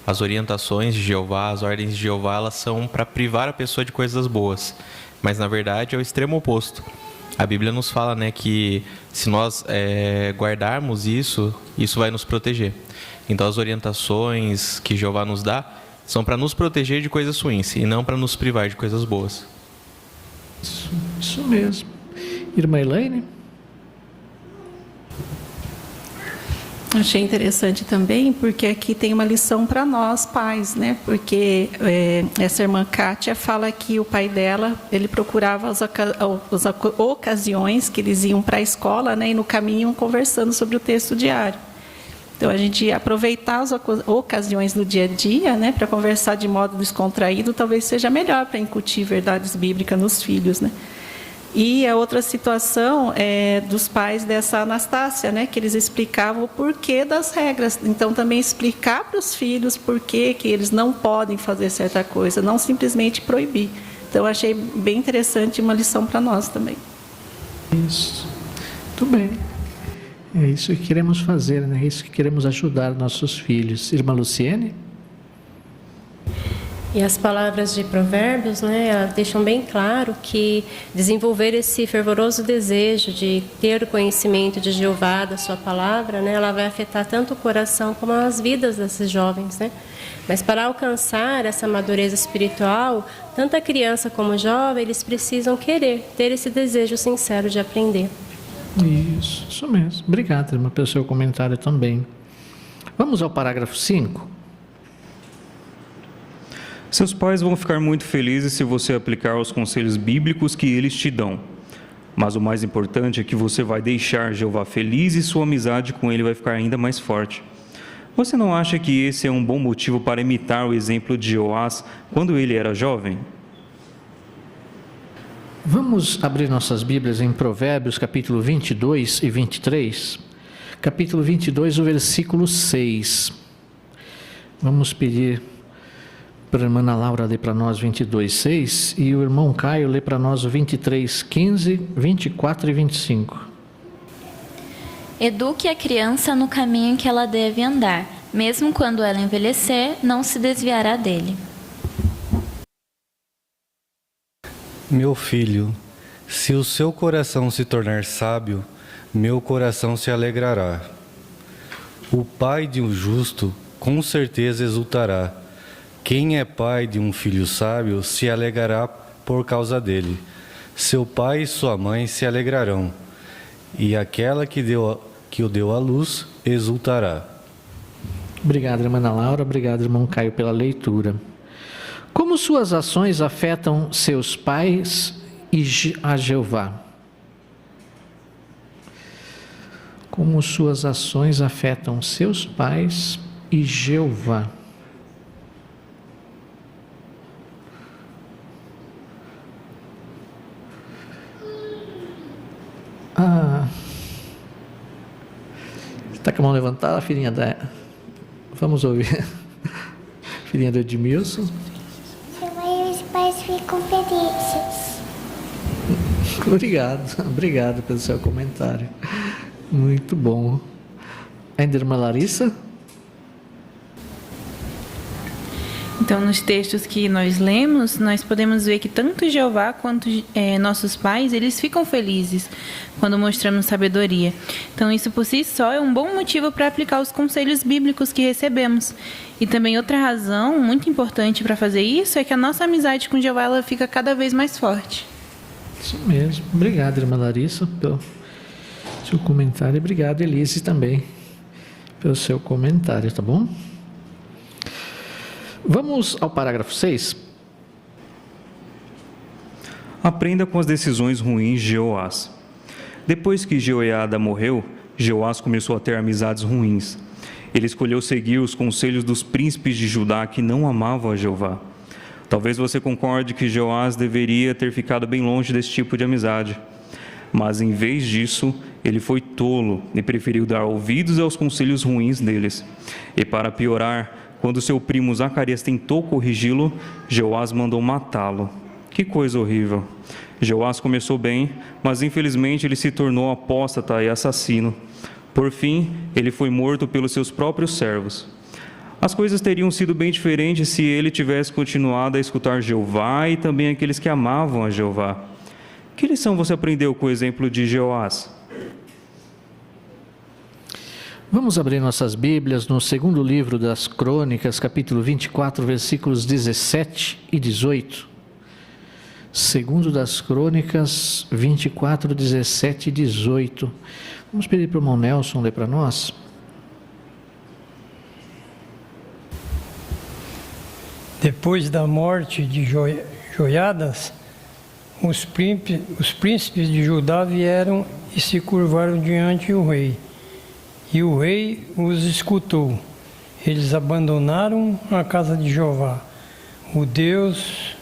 as orientações de Jeová, as ordens de Jeová, elas são para privar a pessoa de coisas boas. Mas, na verdade, é o extremo oposto. A Bíblia nos fala, né, que se nós guardarmos isso vai nos proteger. Então, as orientações que Jeová nos dá são para nos proteger de coisas ruins e não para nos privar de coisas boas.
Isso mesmo. Irmã Elaine?
Achei interessante também, porque aqui tem uma lição para nós, pais, né? Porque essa irmã Kátia fala que o pai dela, ele procurava as ocasiões que eles iam para a escola, né? E no caminho iam conversando sobre o texto diário. Então, a gente aproveitar as ocasiões no dia a dia, né? Para conversar de modo descontraído, talvez seja melhor para incutir verdades bíblicas nos filhos, né? E a outra situação é dos pais dessa Anastácia, né, que eles explicavam o porquê das regras. Então, também explicar para os filhos por que eles não podem fazer certa coisa, não simplesmente proibir. Então, achei bem interessante, uma lição para nós também.
Isso. Muito bem. É isso que queremos fazer, né? É isso que queremos ajudar nossos filhos. Irmã Luciene?
E as palavras de Provérbios, né, elas deixam bem claro que desenvolver esse fervoroso desejo de ter o conhecimento de Jeová, da sua palavra, né, ela vai afetar tanto o coração como as vidas desses jovens, né? Mas para alcançar essa madureza espiritual, tanto a criança como o jovem, eles precisam querer, ter esse desejo sincero de aprender.
Isso mesmo. Obrigado, irmã, pelo seu comentário também. Vamos ao parágrafo 5.
Seus pais vão ficar muito felizes se você aplicar os conselhos bíblicos que eles te dão. Mas o mais importante é que você vai deixar Jeová feliz e sua amizade com ele vai ficar ainda mais forte. Você não acha que esse é um bom motivo para imitar o exemplo de Joás quando ele era jovem?
Vamos abrir nossas Bíblias em Provérbios, capítulo 22 e 23. Capítulo 22, o versículo 6. Vamos pedir para a irmã Ana Laura ler para nós 22, 6 e o irmão Caio lê para nós o 23, 15, 24 e 25.
Eduque a criança no caminho em que ela deve andar. Mesmo quando ela envelhecer, não se desviará dele.
Meu filho, se o seu coração se tornar sábio, meu coração se alegrará. O pai de um justo com certeza exultará. Quem é pai de um filho sábio se alegrará por causa dele. seu pai e sua mãe se alegrarão, e aquela que o deu à luz exultará.
Obrigado, irmã Ana Laura. Obrigado, irmão Caio, pela leitura. Como suas ações afetam seus pais e a Jeová? Como suas ações afetam seus pais e Jeová? Está com a mão levantada, filhinha da... Vamos ouvir. Filhinha do Edmilson.
Sua mãe e os pais ficam felizes.
Obrigado pelo seu comentário. Muito bom. Ainda irmã Larissa?
Então, nos textos que nós lemos, nós podemos ver que tanto Jeová quanto nossos pais, eles ficam felizes quando mostramos sabedoria. Então, isso por si só é um bom motivo para aplicar os conselhos bíblicos que recebemos. E também outra razão muito importante para fazer isso é que a nossa amizade com Jeová ela fica cada vez mais forte.
Isso mesmo. Obrigado, irmã Larissa, pelo seu comentário. Obrigado, Elise, também, pelo seu comentário, tá bom? Vamos ao parágrafo 6.
Aprenda com as decisões ruins de Jeoás. Depois que Jeoiada morreu, Jeoás começou a ter amizades ruins. Ele escolheu seguir os conselhos dos príncipes de Judá que não amavam a Jeová. Talvez você concorde que Jeoás deveria ter ficado bem longe desse tipo de amizade. Mas, em vez disso, ele foi tolo e preferiu dar ouvidos aos conselhos ruins deles. E, para piorar, quando seu primo Zacarias tentou corrigi-lo, Jeoás mandou matá-lo. Que coisa horrível! Jeoás começou bem, mas infelizmente ele se tornou apóstata e assassino. Por fim, ele foi morto pelos seus próprios servos. As coisas teriam sido bem diferentes se ele tivesse continuado a escutar Jeová e também aqueles que amavam a Jeová. Que lição você aprendeu com o exemplo de Jeoás?
Vamos abrir nossas Bíblias no segundo livro das Crônicas, capítulo 24, versículos 17 e 18. Segundo das Crônicas, 24, 17 e 18. Vamos pedir para o irmão Nelson ler para nós.
Depois da morte de Joiadas, os príncipes de Judá vieram e se curvaram diante do rei. E o rei os escutou. Eles abandonaram a casa de Jeová, o Deus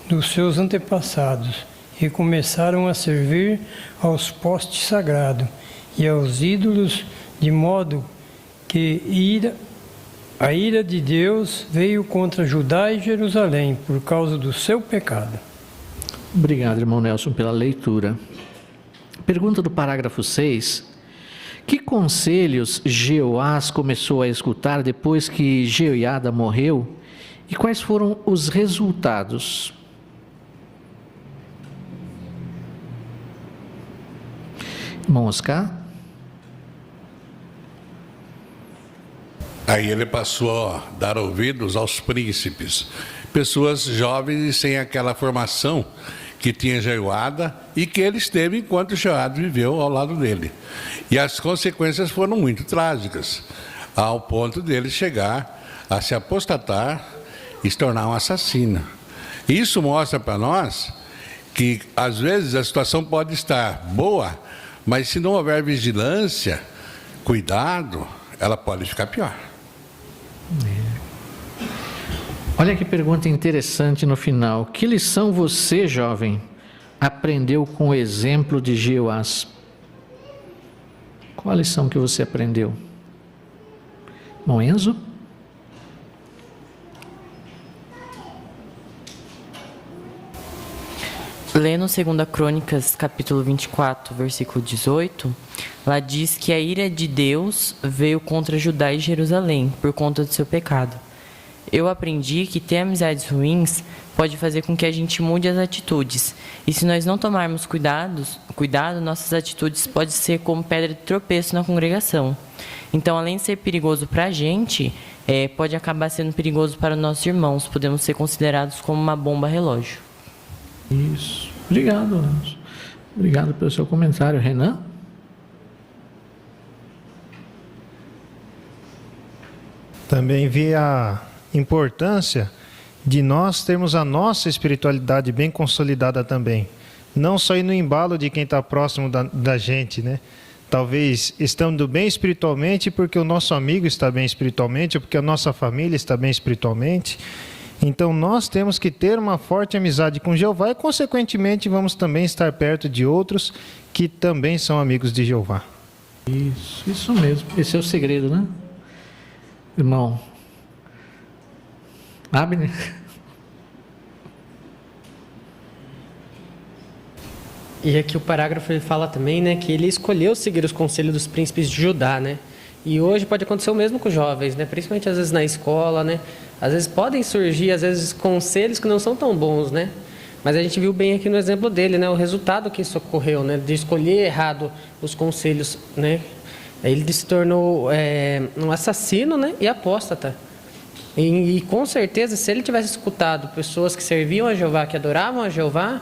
dos seus antepassados, e começaram a servir aos postes sagrados e aos ídolos, de modo que a ira de Deus veio contra Judá e Jerusalém por causa do seu pecado.
Obrigado, irmão Nelson, pela leitura. Pergunta do parágrafo 6. Que conselhos Jeoás começou a escutar depois que Jeoiada morreu e quais foram os resultados? Irmão Oscar?
Aí ele passou a dar ouvidos aos príncipes, pessoas jovens e sem aquela formação que tinha Jeoiada e que ele esteve enquanto Jeoiada viveu ao lado dele. E as consequências foram muito trágicas, ao ponto dele chegar a se apostatar e se tornar um assassino. Isso mostra para nós que, às vezes, a situação pode estar boa, mas se não houver vigilância, cuidado, ela pode ficar pior.
Olha que pergunta interessante no final. Que lição você, jovem, aprendeu com o exemplo de Jeoás? Qual a lição que você aprendeu? Irmão Enzo?
Lendo 2 Crônicas, capítulo 24, versículo 18, lá diz que a ira de Deus veio contra Judá e Jerusalém por conta do seu pecado. Eu aprendi que ter amizades ruins pode fazer com que a gente mude as atitudes. E se nós não tomarmos cuidado, nossas atitudes podem ser como pedra de tropeço na congregação. Então, além de ser perigoso para a gente, pode acabar sendo perigoso para nossos irmãos. Podemos ser considerados como uma bomba relógio.
Isso. Obrigado, Lemos. Obrigado pelo seu comentário. Renan?
Também vi a importância de nós termos a nossa espiritualidade bem consolidada também. Não só ir no embalo de quem está próximo da gente, né? Talvez estando bem espiritualmente porque o nosso amigo está bem espiritualmente, ou porque a nossa família está bem espiritualmente. Então nós temos que ter uma forte amizade com Jeová e, consequentemente, vamos também estar perto de outros que também são amigos de Jeová.
Isso mesmo. Esse é o segredo, né? Irmão Abner?
E aqui o parágrafo ele fala também, né, que ele escolheu seguir os conselhos dos príncipes de Judá, né? E hoje pode acontecer o mesmo com os jovens, né? Principalmente às vezes na escola, né? Às vezes podem surgir, às vezes, conselhos que não são tão bons, né? Mas a gente viu bem aqui no exemplo dele, né? O resultado que isso ocorreu, né? De escolher errado os conselhos, né? Ele se tornou um assassino, né? E apóstata. E com certeza, se ele tivesse escutado pessoas que serviam a Jeová, que adoravam a Jeová,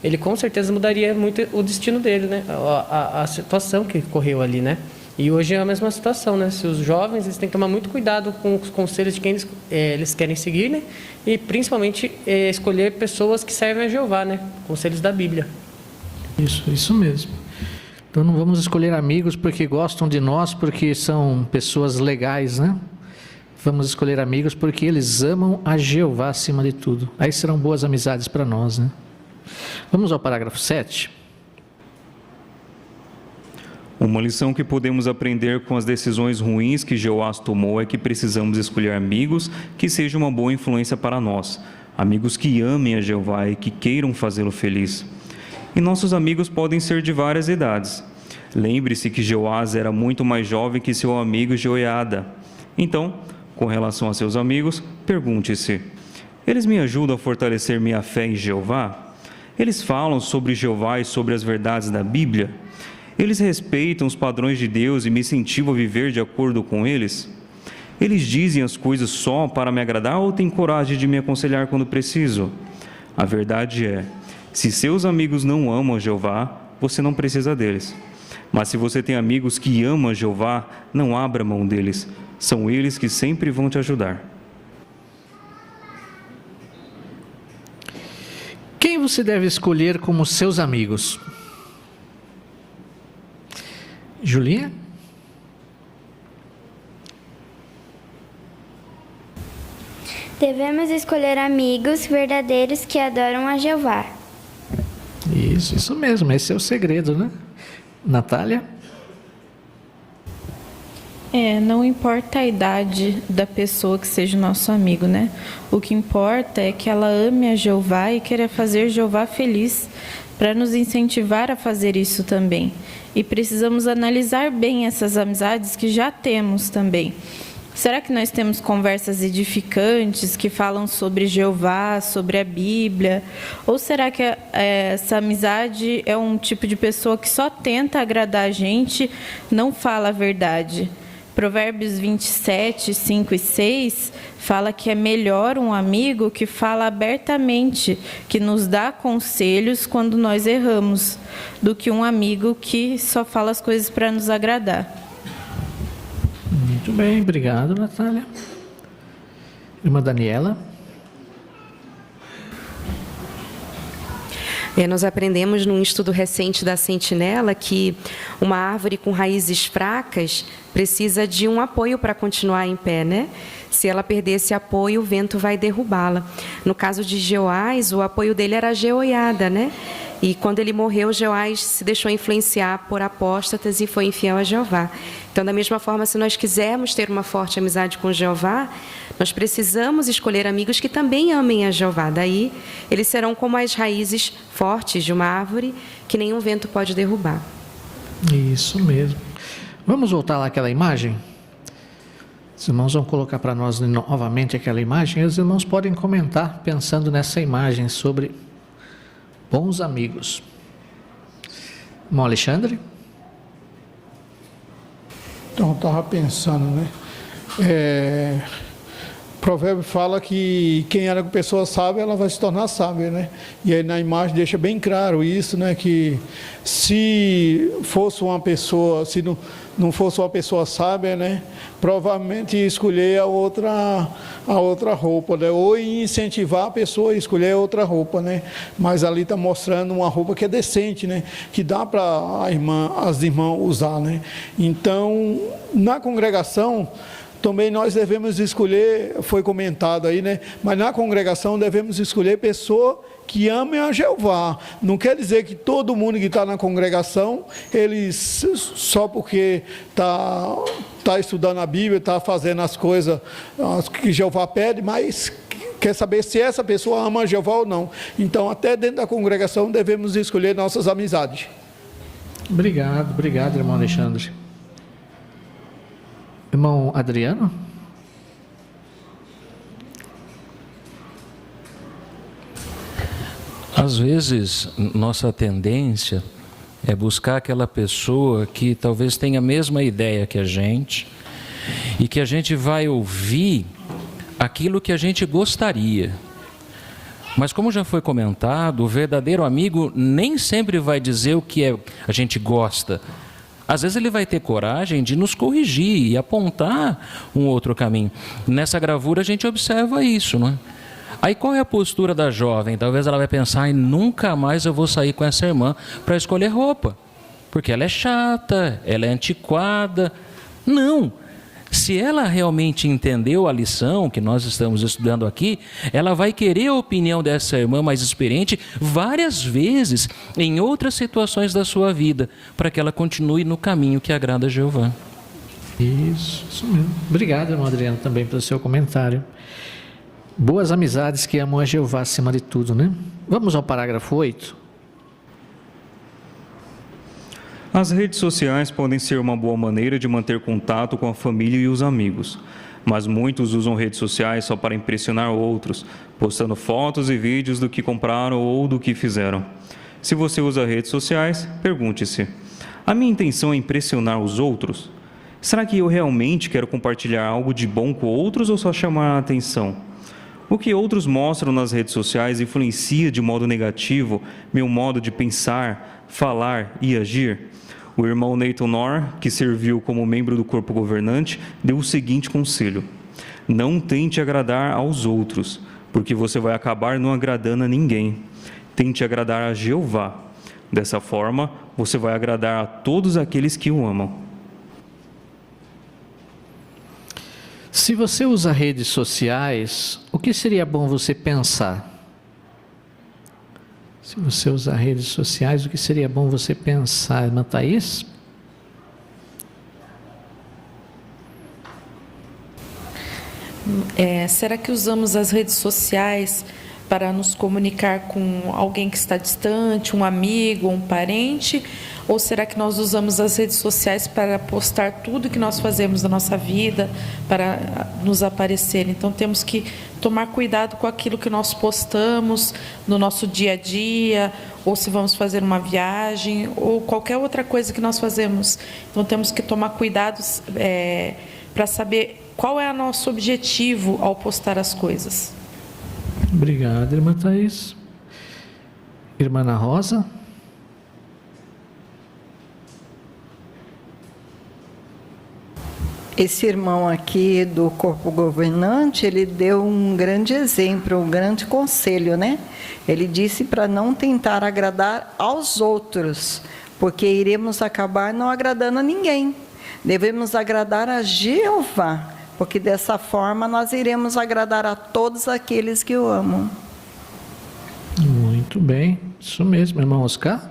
ele com certeza mudaria muito o destino dele, né? A situação que ocorreu ali, né? E hoje é a mesma situação, né? Se os jovens, eles têm que tomar muito cuidado com os conselhos de quem eles querem seguir, né? E principalmente escolher pessoas que servem a Jeová, né? Conselhos da Bíblia.
Isso mesmo. Então não vamos escolher amigos porque gostam de nós, porque são pessoas legais, né? Vamos escolher amigos porque eles amam a Jeová acima de tudo. Aí serão boas amizades para nós, né? Vamos ao parágrafo 7.
Uma lição que podemos aprender com as decisões ruins que Jeoás tomou é que precisamos escolher amigos que sejam uma boa influência para nós, amigos que amem a Jeová e que queiram fazê-lo feliz. E nossos amigos podem ser de várias idades. Lembre-se que Jeoás era muito mais jovem que seu amigo Jeoiada. Então, com relação a seus amigos, pergunte-se: eles me ajudam a fortalecer minha fé em Jeová? Eles falam sobre Jeová e sobre as verdades da Bíblia? Eles respeitam os padrões de Deus e me incentivam a viver de acordo com eles? Eles dizem as coisas só para me agradar ou têm coragem de me aconselhar quando preciso? A verdade é, se seus amigos não amam a Jeová, você não precisa deles. Mas se você tem amigos que amam a Jeová, não abra mão deles. São eles que sempre vão te ajudar.
Quem você deve escolher como seus amigos? Julinha?
Devemos escolher amigos verdadeiros que adoram a Jeová.
Isso mesmo, esse é o segredo, né? Natália?
Não importa a idade da pessoa que seja o nosso amigo, né? O que importa é que ela ame a Jeová e queira fazer Jeová feliz, para nos incentivar a fazer isso também. E precisamos analisar bem essas amizades que já temos também. Será que nós temos conversas edificantes que falam sobre Jeová, sobre a Bíblia? Ou será que essa amizade é um tipo de pessoa que só tenta agradar a gente, não fala a verdade? Provérbios 27, 5 e 6 fala que é melhor um amigo que fala abertamente, que nos dá conselhos quando nós erramos, do que um amigo que só fala as coisas para nos agradar.
Muito bem, obrigado, Natália. Irmã Daniela?
Nós aprendemos num estudo recente da Sentinela que uma árvore com raízes fracas precisa de um apoio para continuar em pé, né? Se ela perder esse apoio, o vento vai derrubá-la. No caso de Jeoás, o apoio dele era a Jeoiada, né? E quando ele morreu, Jeoás se deixou influenciar por apóstatas e foi infiel a Jeová. Então, da mesma forma, se nós quisermos ter uma forte amizade com Jeová, nós precisamos escolher amigos que também amem a Jeová. Daí, eles serão como as raízes fortes de uma árvore que nenhum vento pode derrubar.
Isso mesmo. Vamos voltar lá àquela imagem? Os irmãos vão colocar para nós novamente aquela imagem. E os irmãos podem comentar pensando nessa imagem sobre bons amigos. Irmão Alexandre?
Então, eu estava pensando, né?
O provérbio fala que quem era pessoa sábia, ela vai se tornar sábia, né? E aí na imagem deixa bem claro isso, né? Que se fosse uma pessoa, se não fosse uma pessoa sábia, né? Provavelmente ia escolher a outra roupa, né? Ou ia incentivar a pessoa a escolher outra roupa, né? Mas ali está mostrando uma roupa que é decente, né? Que dá para as irmãs usar, né? Então, na congregação também nós devemos escolher, foi comentado aí, né? Mas na congregação devemos escolher pessoa que amem a Jeová. Não quer dizer que todo mundo que está na congregação, eles só porque está estudando a Bíblia, está fazendo as coisas que Jeová pede, mas quer saber se essa pessoa ama a Jeová ou não. Então, até dentro da congregação, devemos escolher nossas amizades.
Obrigado, irmão Alexandre. Irmão Adriano?
Às vezes, nossa tendência é buscar aquela pessoa que talvez tenha a mesma ideia que a gente e que a gente vai ouvir aquilo que a gente gostaria. Mas como já foi comentado, o verdadeiro amigo nem sempre vai dizer o que a gente gosta. Às vezes ele vai ter coragem de nos corrigir e apontar um outro caminho. Nessa gravura a gente observa isso, não é? Aí qual é a postura da jovem? Talvez ela vai pensar, nunca mais eu vou sair com essa irmã para escolher roupa, porque ela é chata, ela é antiquada. Não! Se ela realmente entendeu a lição que nós estamos estudando aqui, ela vai querer a opinião dessa irmã mais experiente várias vezes em outras situações da sua vida, para que ela continue no caminho que agrada a Jeová.
Isso mesmo. Obrigado, irmão Adriano, também pelo seu comentário. Boas amizades que amam a Jeová acima de tudo, né? Vamos ao parágrafo 8.
As redes sociais podem ser uma boa maneira de manter contato com a família e os amigos, mas muitos usam redes sociais só para impressionar outros, postando fotos e vídeos do que compraram ou do que fizeram. Se você usa redes sociais, pergunte-se: a minha intenção é impressionar os outros? Será que eu realmente quero compartilhar algo de bom com outros ou só chamar a atenção? O que outros mostram nas redes sociais influencia de modo negativo meu modo de pensar, falar e agir? O irmão Nathan Knorr, que serviu como membro do corpo governante, deu o seguinte conselho: não tente agradar aos outros, porque você vai acabar não agradando a ninguém. Tente agradar a Jeová. Dessa forma, você vai agradar a todos aqueles que o amam.
Se você usa redes sociais, o que seria bom você pensar? Se você usar redes sociais, o que seria bom você pensar, irmã Thaís?
Será que usamos as redes sociais para nos comunicar com alguém que está distante, um amigo, um parente? Ou será que nós usamos as redes sociais para postar tudo que nós fazemos na nossa vida, para nos aparecer? Então temos que tomar cuidado com aquilo que nós postamos no nosso dia a dia, ou se vamos fazer uma viagem, ou qualquer outra coisa que nós fazemos. Então temos que tomar cuidado para saber qual é o nosso objetivo ao postar as coisas.
Obrigado, irmã Thaís. Irmã Ana Rosa?
Esse irmão aqui do corpo governante, ele deu um grande exemplo, um grande conselho, né? Ele disse para não tentar agradar aos outros, porque iremos acabar não agradando a ninguém. Devemos agradar a Jeová, porque dessa forma nós iremos agradar a todos aqueles que o amam.
Muito bem, isso mesmo, irmão Oscar.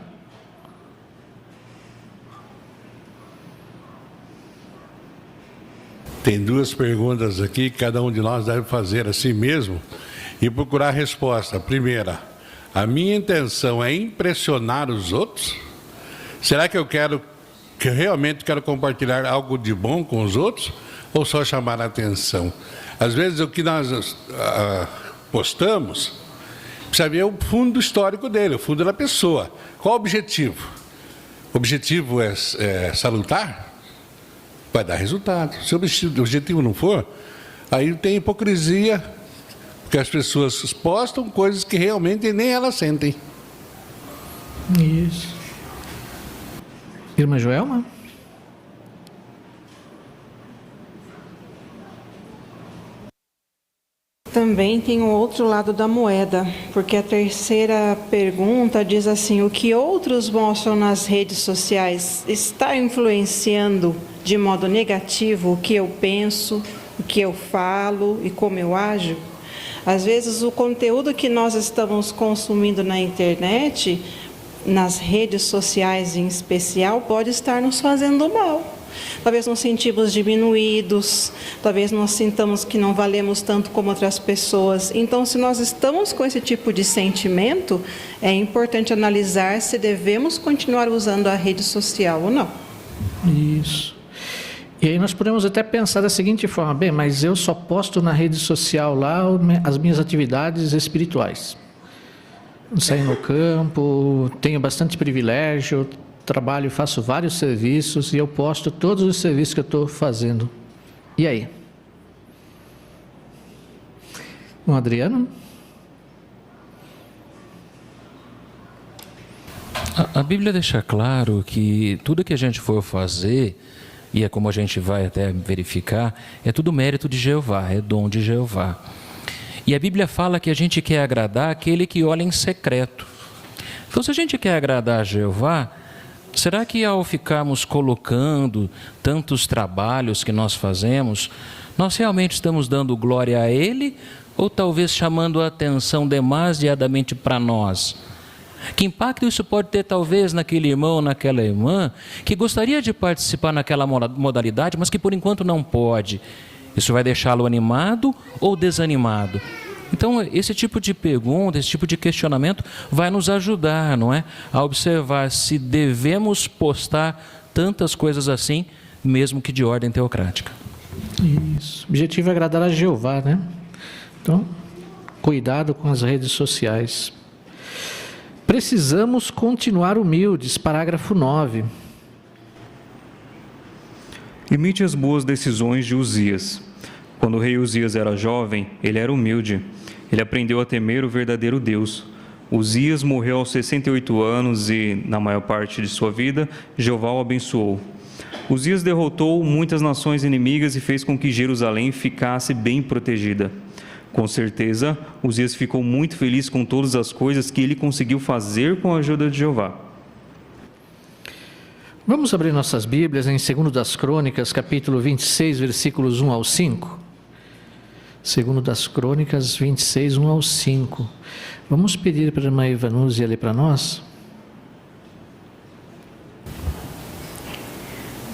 Tem duas perguntas aqui, cada um de nós deve fazer a si mesmo e procurar a resposta. Primeira, a minha intenção é impressionar os outros? Será que eu realmente quero compartilhar algo de bom com os outros ou só chamar a atenção? Às vezes o que nós postamos, precisa ver o fundo histórico dele, o fundo da pessoa. Qual o objetivo? O objetivo é salutar? Vai dar resultado. Se o objetivo não for, Aí tem hipocrisia, porque as pessoas postam coisas que realmente nem elas sentem.
Isso. Irmã Joelma?
Também tem o outro lado da moeda, porque a terceira pergunta diz assim: o que outros mostram nas redes sociais está influenciando de modo negativo o que eu penso, o que eu falo e como eu ajo? Às vezes o conteúdo que nós estamos consumindo na internet, nas redes sociais em especial, pode estar nos fazendo mal. Talvez nos sentimos diminuídos, talvez nós sintamos que não valemos tanto como outras pessoas. Então, se nós estamos com esse tipo de sentimento, é importante analisar se devemos continuar usando a rede social ou não.
Isso. E aí nós podemos até pensar da seguinte forma: bem, mas eu só posto na rede social lá as minhas atividades espirituais. Saio no campo, tenho bastante privilégio, trabalho, faço vários serviços e eu posto todos os serviços que eu estou fazendo. E aí? O Adriano?
A Bíblia deixa claro que tudo que a gente for fazer, e é como a gente vai até verificar, é tudo mérito de Jeová, é dom de Jeová. E a Bíblia fala que a gente quer agradar aquele que olha em secreto. Então, se a gente quer agradar a Jeová, será que ao ficarmos colocando tantos trabalhos que nós fazemos, nós realmente estamos dando glória a Ele, ou talvez chamando a atenção demasiadamente para nós? Que impacto isso pode ter talvez naquele irmão, naquela irmã, que gostaria de participar naquela modalidade, mas que por enquanto não pode? Isso vai deixá-lo animado ou desanimado? Então, esse tipo de pergunta, esse tipo de questionamento vai nos ajudar, não é? A observar se devemos postar tantas coisas assim, mesmo que de ordem teocrática.
Isso. O objetivo é agradar a Jeová, né? Então, cuidado com as redes sociais. Precisamos continuar humildes, parágrafo 9.
Imite as boas decisões de Uzias. Quando o rei Uzias era jovem, ele era humilde. Ele aprendeu a temer o verdadeiro Deus. Uzias morreu aos 68 anos e, na maior parte de sua vida, Jeová o abençoou. Uzias derrotou muitas nações inimigas e fez com que Jerusalém ficasse bem protegida. Com certeza, Uzias ficou muito feliz com todas as coisas que ele conseguiu fazer com a ajuda de Jeová.
Vamos abrir nossas Bíblias em 2 das Crônicas, capítulo 26, versículos 1 ao 5. 2 das Crônicas 26, 1 ao 5. Vamos pedir para a irmã Ivanúzia ler para nós.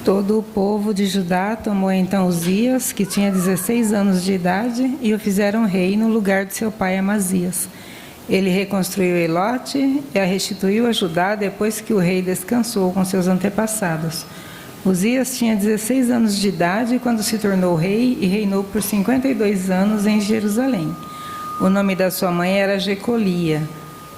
Todo o povo de Judá tomou então Uzias, que tinha 16 anos de idade, e o fizeram rei no lugar de seu pai Amazias. Ele reconstruiu Elote e a restituiu a Judá depois que o rei descansou com seus antepassados. Uzias tinha 16 anos de idade quando se tornou rei e reinou por 52 anos em Jerusalém. O nome da sua mãe era Jecolia,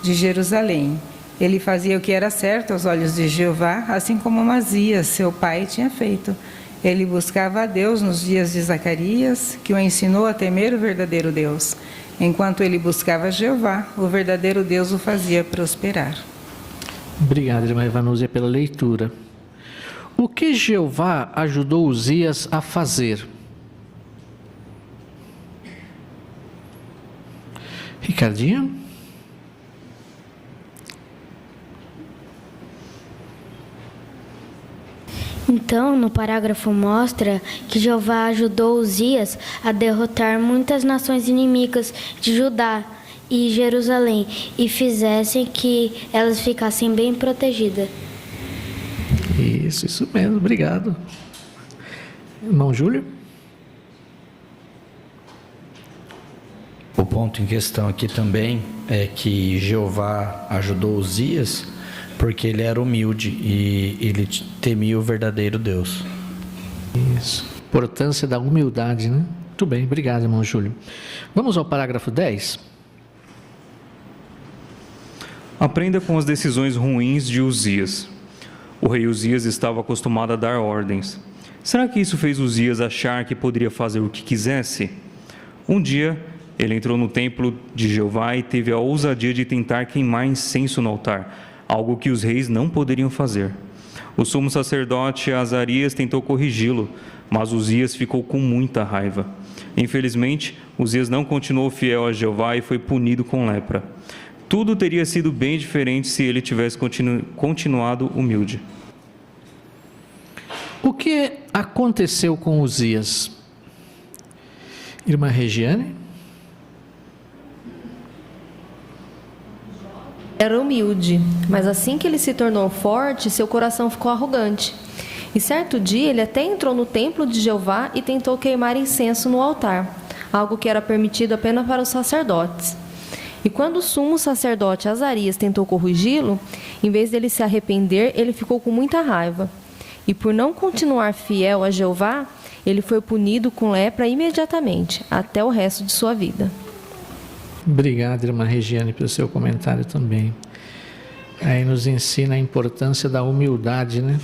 de Jerusalém. Ele fazia o que era certo aos olhos de Jeová, assim como Amazias, seu pai, tinha feito. Ele buscava a Deus nos dias de Zacarias, que o ensinou a temer o verdadeiro Deus. Enquanto ele buscava Jeová, o verdadeiro Deus o fazia prosperar.
Obrigado, irmã Ivanúzia, pela leitura. O que Jeová ajudou Uzias a fazer? Ricardinho?
Então, no parágrafo mostra que Jeová ajudou Uzias a derrotar muitas nações inimigas de Judá e Jerusalém e fizessem que elas ficassem bem protegidas.
Isso mesmo, obrigado. Irmão Júlio?
O ponto em questão aqui também é que Jeová ajudou Uzias porque ele era humilde e ele temia o verdadeiro Deus.
Isso. Importância da humildade, né? Muito bem, obrigado, irmão Júlio. Vamos ao parágrafo 10.
Aprenda com as decisões ruins de Uzias. O rei Uzias estava acostumado a dar ordens. Será que isso fez Uzias achar que poderia fazer o que quisesse? Um dia, ele entrou no templo de Jeová e teve a ousadia de tentar queimar incenso no altar, algo que os reis não poderiam fazer. O sumo sacerdote Azarias tentou corrigi-lo, mas Uzias ficou com muita raiva. Infelizmente, Uzias não continuou fiel a Jeová e foi punido com lepra. Tudo teria sido bem diferente se ele tivesse continuado humilde.
O que aconteceu com Uzias? Irmã Regiane?
Era humilde, mas assim que ele se tornou forte, seu coração ficou arrogante. E certo dia ele até entrou no templo de Jeová e tentou queimar incenso no altar, algo que era permitido apenas para os sacerdotes. E quando o sumo sacerdote Azarias tentou corrigi-lo, em vez dele se arrepender, ele ficou com muita raiva. E por não continuar fiel a Jeová, ele foi punido com lepra imediatamente, até o resto de sua vida.
Obrigado, irmã Regiane, pelo seu comentário também. Aí nos ensina a importância da humildade, né?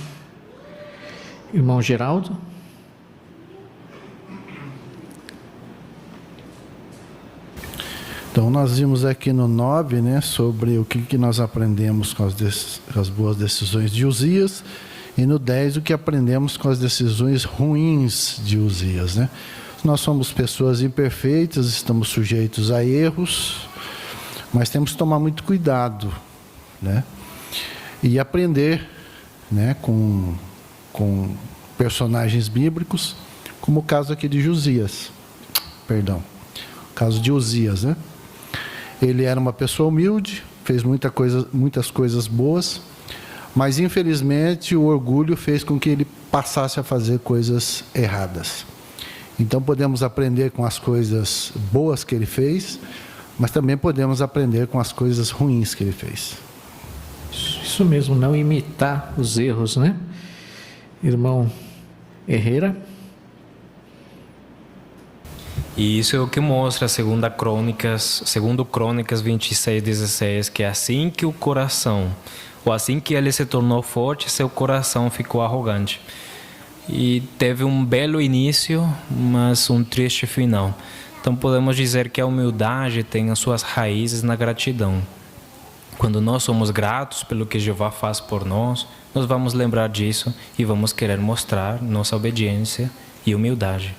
Irmão Geraldo?
Então, nós vimos aqui no 9, né, sobre o que nós aprendemos com as boas decisões de Uzias, e no 10, o que aprendemos com as decisões ruins de Uzias, né? Nós somos pessoas imperfeitas, estamos sujeitos a erros, mas temos que tomar muito cuidado, né? E aprender, né, com personagens bíblicos, como o caso aqui de Uzias, o caso de Uzias, né? Ele era uma pessoa humilde, fez muitas coisas boas, mas infelizmente o orgulho fez com que ele passasse a fazer coisas erradas. Então podemos aprender com as coisas boas que ele fez, mas também podemos aprender com as coisas ruins que ele fez.
Isso mesmo, não imitar os erros, né? Irmão Herrera?
E isso é o que mostra segundo Crônicas 26:16, que é assim que o coração, ou assim que ele se tornou forte, seu coração ficou arrogante. E teve um belo início, mas um triste final. Então podemos dizer que a humildade tem as suas raízes na gratidão. Quando nós somos gratos pelo que Jeová faz por nós, nós vamos lembrar disso e vamos querer mostrar nossa obediência e humildade.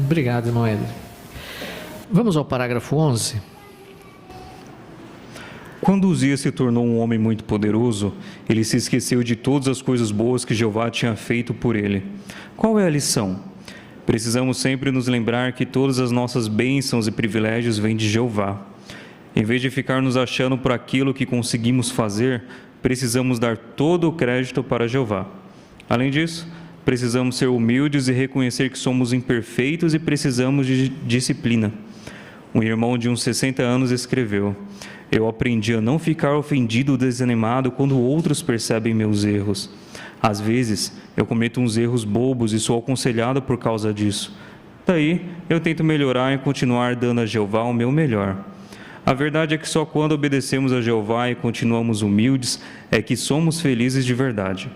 Obrigado, irmão Éder. Vamos ao parágrafo 11.
Quando Uzias se tornou um homem muito poderoso, ele se esqueceu de todas as coisas boas que Jeová tinha feito por ele. Qual é a lição? Precisamos sempre nos lembrar que todas as nossas bênçãos e privilégios vêm de Jeová. Em vez de ficar nos achando por aquilo que conseguimos fazer, precisamos dar todo o crédito para Jeová. Além disso, precisamos ser humildes e reconhecer que somos imperfeitos e precisamos de disciplina. Um irmão de uns 60 anos escreveu: eu aprendi a não ficar ofendido ou desanimado quando outros percebem meus erros. Às vezes, eu cometo uns erros bobos e sou aconselhado por causa disso. Daí, eu tento melhorar e continuar dando a Jeová o meu melhor. A verdade é que só quando obedecemos a Jeová e continuamos humildes é que somos felizes de verdade.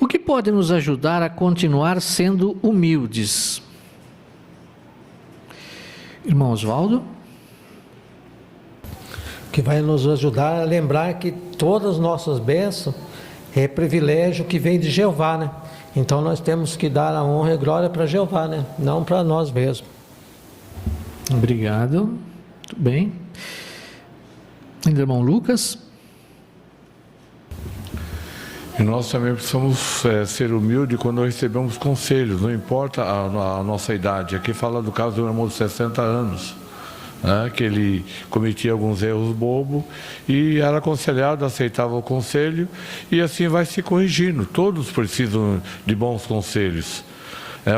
O que pode nos ajudar a continuar sendo humildes? Irmão Oswaldo?
Que vai nos ajudar a lembrar que todas as nossas bênçãos é privilégio que vem de Jeová, né? Então nós temos que dar a honra e glória para Jeová, né? Não para nós mesmos.
Obrigado. Muito bem. Irmão Lucas?
E nós também precisamos ser humildes quando recebemos conselhos, não importa a nossa idade. Aqui fala do caso do irmão de 60 anos, né, que ele cometia alguns erros bobos e era aconselhado, aceitava o conselho e assim vai se corrigindo. Todos precisam de bons conselhos.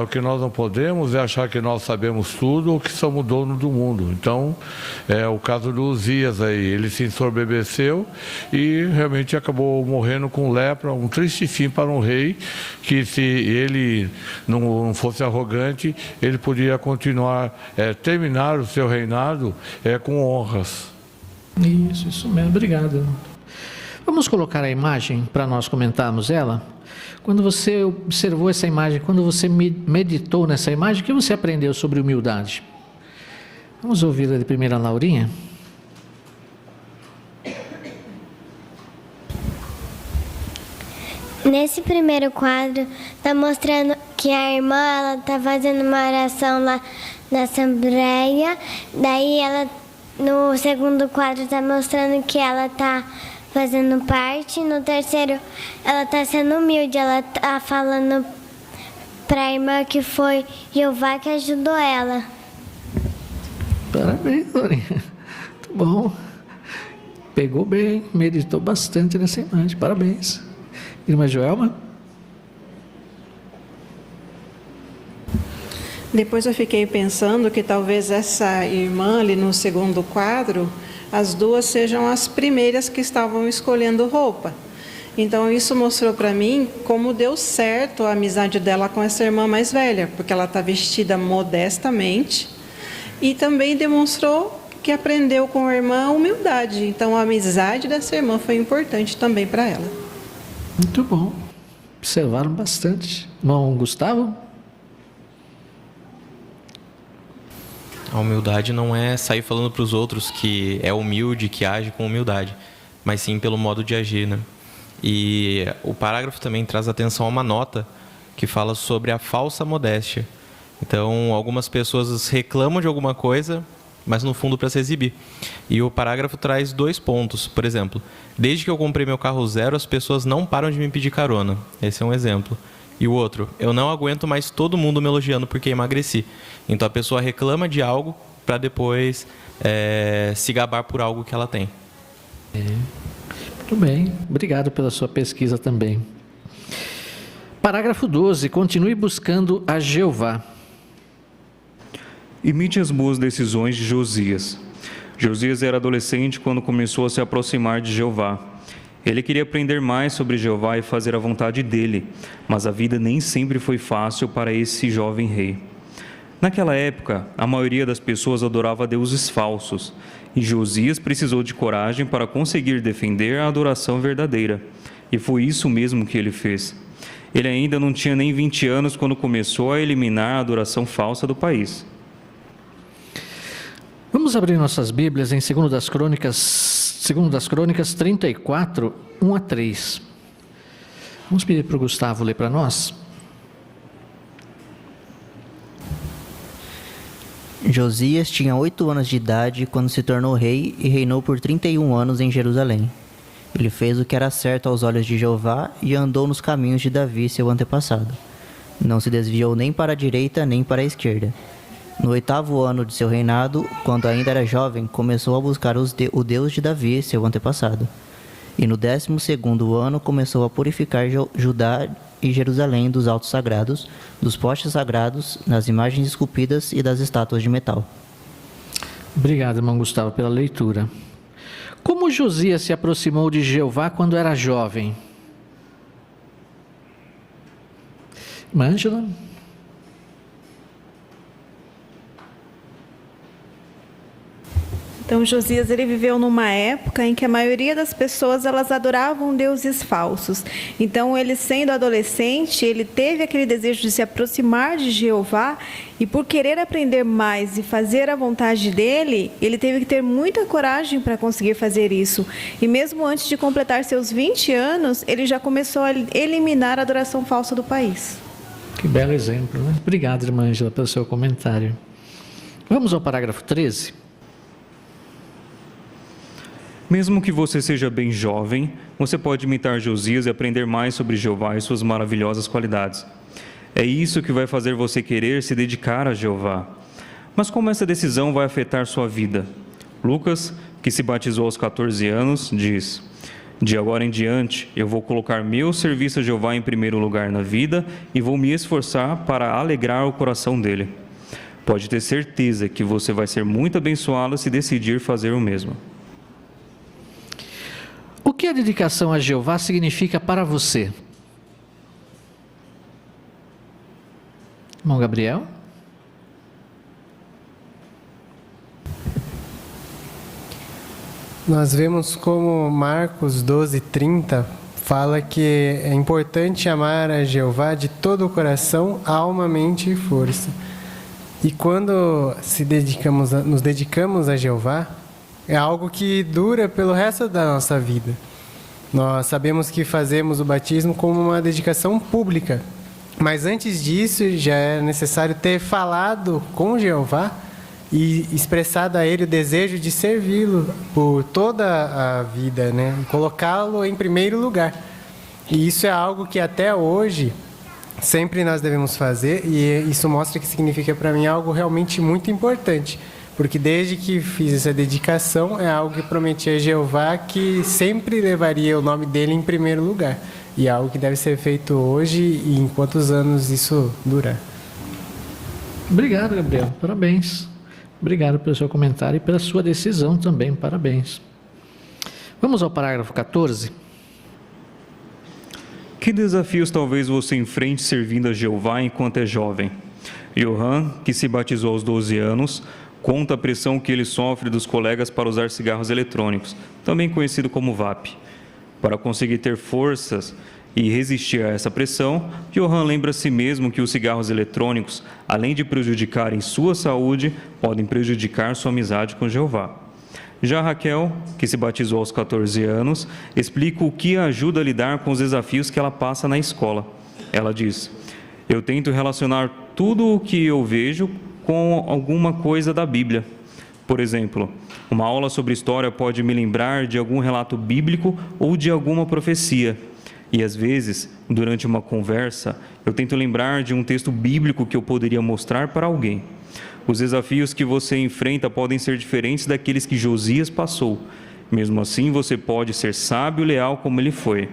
O que nós não podemos é achar que nós sabemos tudo ou que somos dono do mundo. Então, o caso do Uzias aí, ele se ensoberbeceu e realmente acabou morrendo com lepra, um triste fim para um rei, que se ele não fosse arrogante, ele podia continuar, terminar o seu reinado com honras.
Isso mesmo, obrigado. Vamos colocar a imagem para nós comentarmos ela? Quando você observou essa imagem, quando você meditou nessa imagem, o que você aprendeu sobre humildade? Vamos ouvir a de primeira Laurinha?
Nesse primeiro quadro, está mostrando que a irmã está fazendo uma oração lá na Assembleia. Daí, no segundo quadro, está mostrando que ela está fazendo parte. No terceiro, ela está sendo humilde. Ela está falando para a irmã que foi Jeová que ajudou ela.
Parabéns, Laurinha. Muito bom. Pegou bem, meditou bastante nessa imagem. Parabéns. Irmã Joelma?
Depois eu fiquei pensando que talvez essa irmã ali no segundo quadro, as duas sejam as primeiras que estavam escolhendo roupa. Então isso mostrou para mim como deu certo a amizade dela com essa irmã mais velha, porque ela está vestida modestamente e também demonstrou que aprendeu com a irmã a humildade. Então a amizade dessa irmã foi importante também para ela.
Muito bom. Observaram bastante. Irmão Gustavo?
A humildade não é sair falando para os outros que é humilde, que age com humildade, mas sim pelo modo de agir, né? E o parágrafo também traz atenção a uma nota que fala sobre a falsa modéstia. Então, algumas pessoas reclamam de alguma coisa, mas no fundo para se exibir. E o parágrafo traz 2 pontos. Por exemplo, desde que eu comprei meu carro zero, as pessoas não param de me pedir carona. Esse é um exemplo. E o outro, eu não aguento mais todo mundo me elogiando porque emagreci. Então a pessoa reclama de algo para depois se gabar por algo que ela tem.
Muito bem. Obrigado pela sua pesquisa também. Parágrafo 12. Continue buscando a Jeová.
Imite as boas decisões de Josias. Josias era adolescente quando começou a se aproximar de Jeová. Ele queria aprender mais sobre Jeová e fazer a vontade dele, mas a vida nem sempre foi fácil para esse jovem rei. Naquela época, a maioria das pessoas adorava deuses falsos, e Josias precisou de coragem para conseguir defender a adoração verdadeira. E foi isso mesmo que ele fez. Ele ainda não tinha nem 20 anos quando começou a eliminar a adoração falsa do país.
Vamos abrir nossas Bíblias em 2 Crônicas 34, 1 a 3. Vamos pedir para o Gustavo ler para nós.
Josias tinha 8 anos de idade quando se tornou rei e reinou por 31 anos em Jerusalém. Ele fez o que era certo aos olhos de Jeová e andou nos caminhos de Davi, seu antepassado. Não se desviou nem para a direita nem para a esquerda. No 8º ano de seu reinado, quando ainda era jovem, começou a buscar o Deus de Davi, seu antepassado. E no 12º ano começou a purificar Judá e Jerusalém dos altos sagrados, dos postes sagrados, das imagens esculpidas e das estátuas de metal.
Obrigado, irmão Gustavo, pela leitura. Como Josias se aproximou de Jeová quando era jovem? Irmã Ângela?
Então, Josias, ele viveu numa época em que a maioria das pessoas, elas adoravam deuses falsos. Então, ele sendo adolescente, ele teve aquele desejo de se aproximar de Jeová e por querer aprender mais e fazer a vontade dele, ele teve que ter muita coragem para conseguir fazer isso. E mesmo antes de completar seus 20 anos, ele já começou a eliminar a adoração falsa do país.
Que belo exemplo, né? Obrigado, irmã Ângela, pelo seu comentário. Vamos ao parágrafo 13.
Mesmo que você seja bem jovem, você pode imitar Josias e aprender mais sobre Jeová e suas maravilhosas qualidades. É isso que vai fazer você querer se dedicar a Jeová. Mas como essa decisão vai afetar sua vida? Lucas, que se batizou aos 14 anos, diz: de agora em diante, eu vou colocar meu serviço a Jeová em primeiro lugar na vida e vou me esforçar para alegrar o coração dele. Pode ter certeza que você vai ser muito abençoado se decidir fazer o mesmo.
O que a dedicação a Jeová significa para você? Irmão Gabriel?
Nós vemos como Marcos 12:30
fala que é importante amar a Jeová de todo o coração, alma, mente e força. E quando nos dedicamos a Jeová, é algo que dura pelo resto da nossa vida. Nós sabemos que fazemos o batismo como uma dedicação pública, mas antes disso já é necessário ter falado com Jeová e expressado a Ele o desejo de servi-lo por toda a vida, né? E colocá-lo em primeiro lugar. E isso é algo que até hoje sempre nós devemos fazer, e isso mostra que significa para mim algo realmente muito importante, porque desde que fiz essa dedicação é algo que prometi a Jeová que sempre levaria o nome dele em primeiro lugar, e é algo que deve ser feito hoje e em quantos anos isso durar.
Obrigado, Gabriel, parabéns. Obrigado pelo seu comentário e pela sua decisão também, parabéns. Vamos ao parágrafo 14.
Que desafios talvez você enfrente servindo a Jeová enquanto é jovem? Johan, que se batizou aos 12 anos, conta a pressão que ele sofre dos colegas para usar cigarros eletrônicos, também conhecido como VAP. Para conseguir ter forças e resistir a essa pressão, Johan lembra a si mesmo que os cigarros eletrônicos, além de prejudicarem sua saúde, podem prejudicar sua amizade com Jeová. Já Raquel, que se batizou aos 14 anos, explica o que a ajuda a lidar com os desafios que ela passa na escola. Ela diz: eu tento relacionar tudo o que eu vejo com alguma coisa da Bíblia. Por exemplo, uma aula sobre história pode me lembrar de algum relato bíblico ou de alguma profecia. E às vezes, durante uma conversa, eu tento lembrar de um texto bíblico que eu poderia mostrar para alguém. Os desafios que você enfrenta podem ser diferentes daqueles que Josias passou. Mesmo assim, você pode ser sábio e leal como ele foi.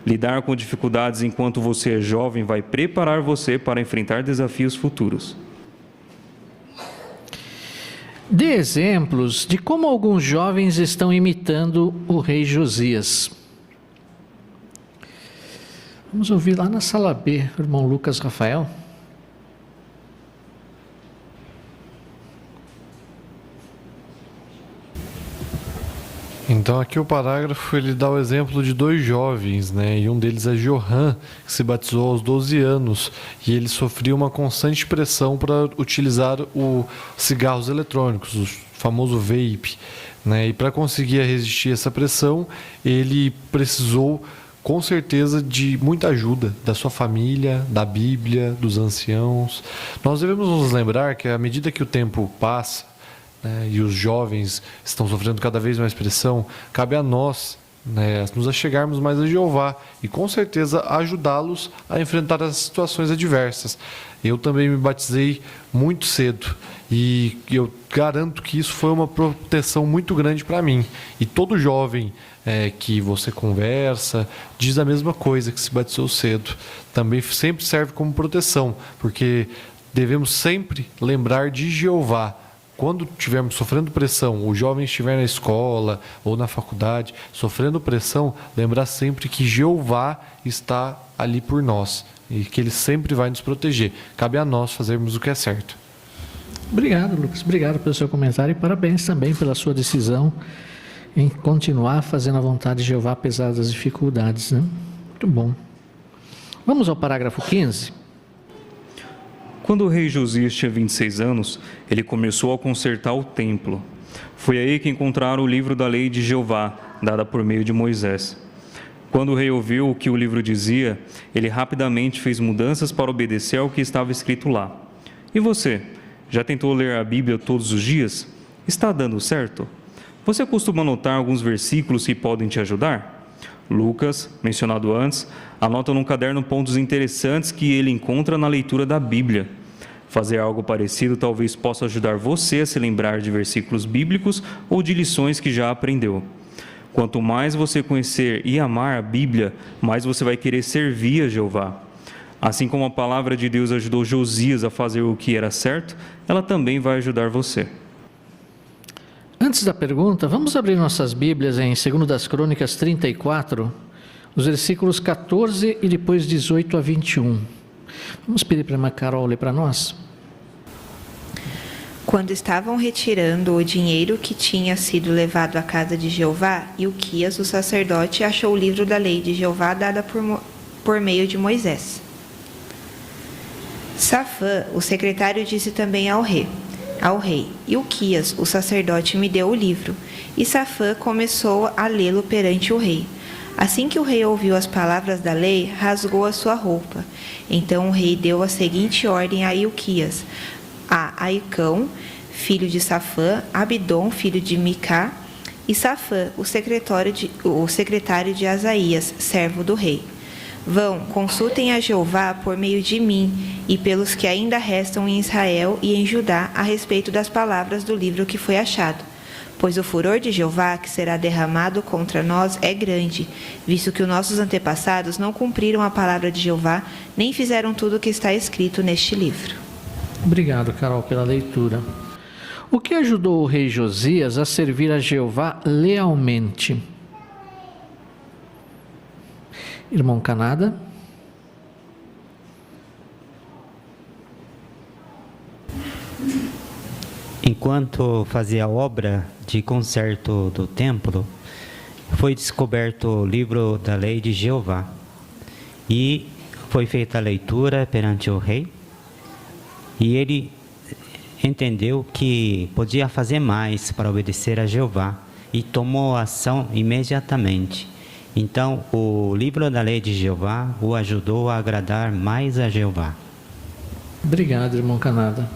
Lidar com dificuldades enquanto você é jovem vai preparar você para enfrentar desafios futuros.
Dê exemplos de como alguns jovens estão imitando o rei Josias. Vamos ouvir lá na sala B, o irmão Lucas Rafael.
Então aqui o parágrafo ele dá o exemplo de dois jovens, né? E um deles é Johan, que se batizou aos 12 anos, e ele sofria uma constante pressão para utilizar os cigarros eletrônicos, o famoso vape, né? E para conseguir resistir a essa pressão, ele precisou com certeza de muita ajuda da sua família, da Bíblia, dos anciãos. Nós devemos nos lembrar que à medida que o tempo passa, né, e os jovens estão sofrendo cada vez mais pressão, cabe a nós, né, nos achegarmos mais a Jeová e com certeza ajudá-los a enfrentar as situações adversas. Eu também me batizei muito cedo e eu garanto que isso foi uma proteção muito grande para mim. E todo jovem que você conversa diz a mesma coisa, que se batizou cedo. Também sempre serve como proteção, porque devemos sempre lembrar de Jeová. Quando estivermos sofrendo pressão, o jovem estiver na escola ou na faculdade, sofrendo pressão, lembrar sempre que Jeová está ali por nós e que Ele sempre vai nos proteger. Cabe a nós fazermos o que é certo.
Obrigado, Lucas. Obrigado pelo seu comentário e parabéns também pela sua decisão em continuar fazendo a vontade de Jeová apesar das dificuldades, né? Muito bom. Vamos ao parágrafo 15.
Quando o rei Josias tinha 26 anos, ele começou a consertar o templo. Foi aí que encontraram o livro da lei de Jeová, dada por meio de Moisés. Quando o rei ouviu o que o livro dizia, ele rapidamente fez mudanças para obedecer ao que estava escrito lá. E você, já tentou ler a Bíblia todos os dias? Está dando certo? Você costuma anotar alguns versículos que podem te ajudar? Lucas, mencionado antes, anota num caderno pontos interessantes que ele encontra na leitura da Bíblia. Fazer algo parecido talvez possa ajudar você a se lembrar de versículos bíblicos ou de lições que já aprendeu. Quanto mais você conhecer e amar a Bíblia, mais você vai querer servir a Jeová. Assim como a palavra de Deus ajudou Josias a fazer o que era certo, ela também vai ajudar você.
Antes da pergunta, vamos abrir nossas Bíblias em 2 Crônicas 34, os versículos 14 e depois 18 a 21. Vamos pedir para a irmã Carol ler para nós.
Quando estavam retirando o dinheiro que tinha sido levado à casa de Jeová, Ilquias, o sacerdote, achou o livro da lei de Jeová dada por meio de Moisés. Safã, o secretário, disse também ao rei: Ilquias, o sacerdote, me deu o livro. E Safã começou a lê-lo perante o rei. Assim que o rei ouviu as palavras da lei, rasgou a sua roupa. Então o rei deu a seguinte ordem a Ilquias: a Aicão, filho de Safã, Abidom, filho de Micá, e Safã, o secretário de Asaías, servo do rei. Vão, consultem a Jeová por meio de mim e pelos que ainda restam em Israel e em Judá a respeito das palavras do livro que foi achado. Pois o furor de Jeová que será derramado contra nós é grande, visto que os nossos antepassados não cumpriram a palavra de Jeová, nem fizeram tudo o que está escrito neste livro.
Obrigado, Carol, pela leitura. O que ajudou o rei Josias a servir a Jeová lealmente? Irmão Canada.
Enquanto fazia a obra de conserto do templo, foi descoberto o livro da lei de Jeová e foi feita a leitura perante o rei, e ele entendeu que podia fazer mais para obedecer a Jeová e tomou ação imediatamente. Então, o livro da lei de Jeová o ajudou a agradar mais a Jeová.
Obrigado, irmão Canada.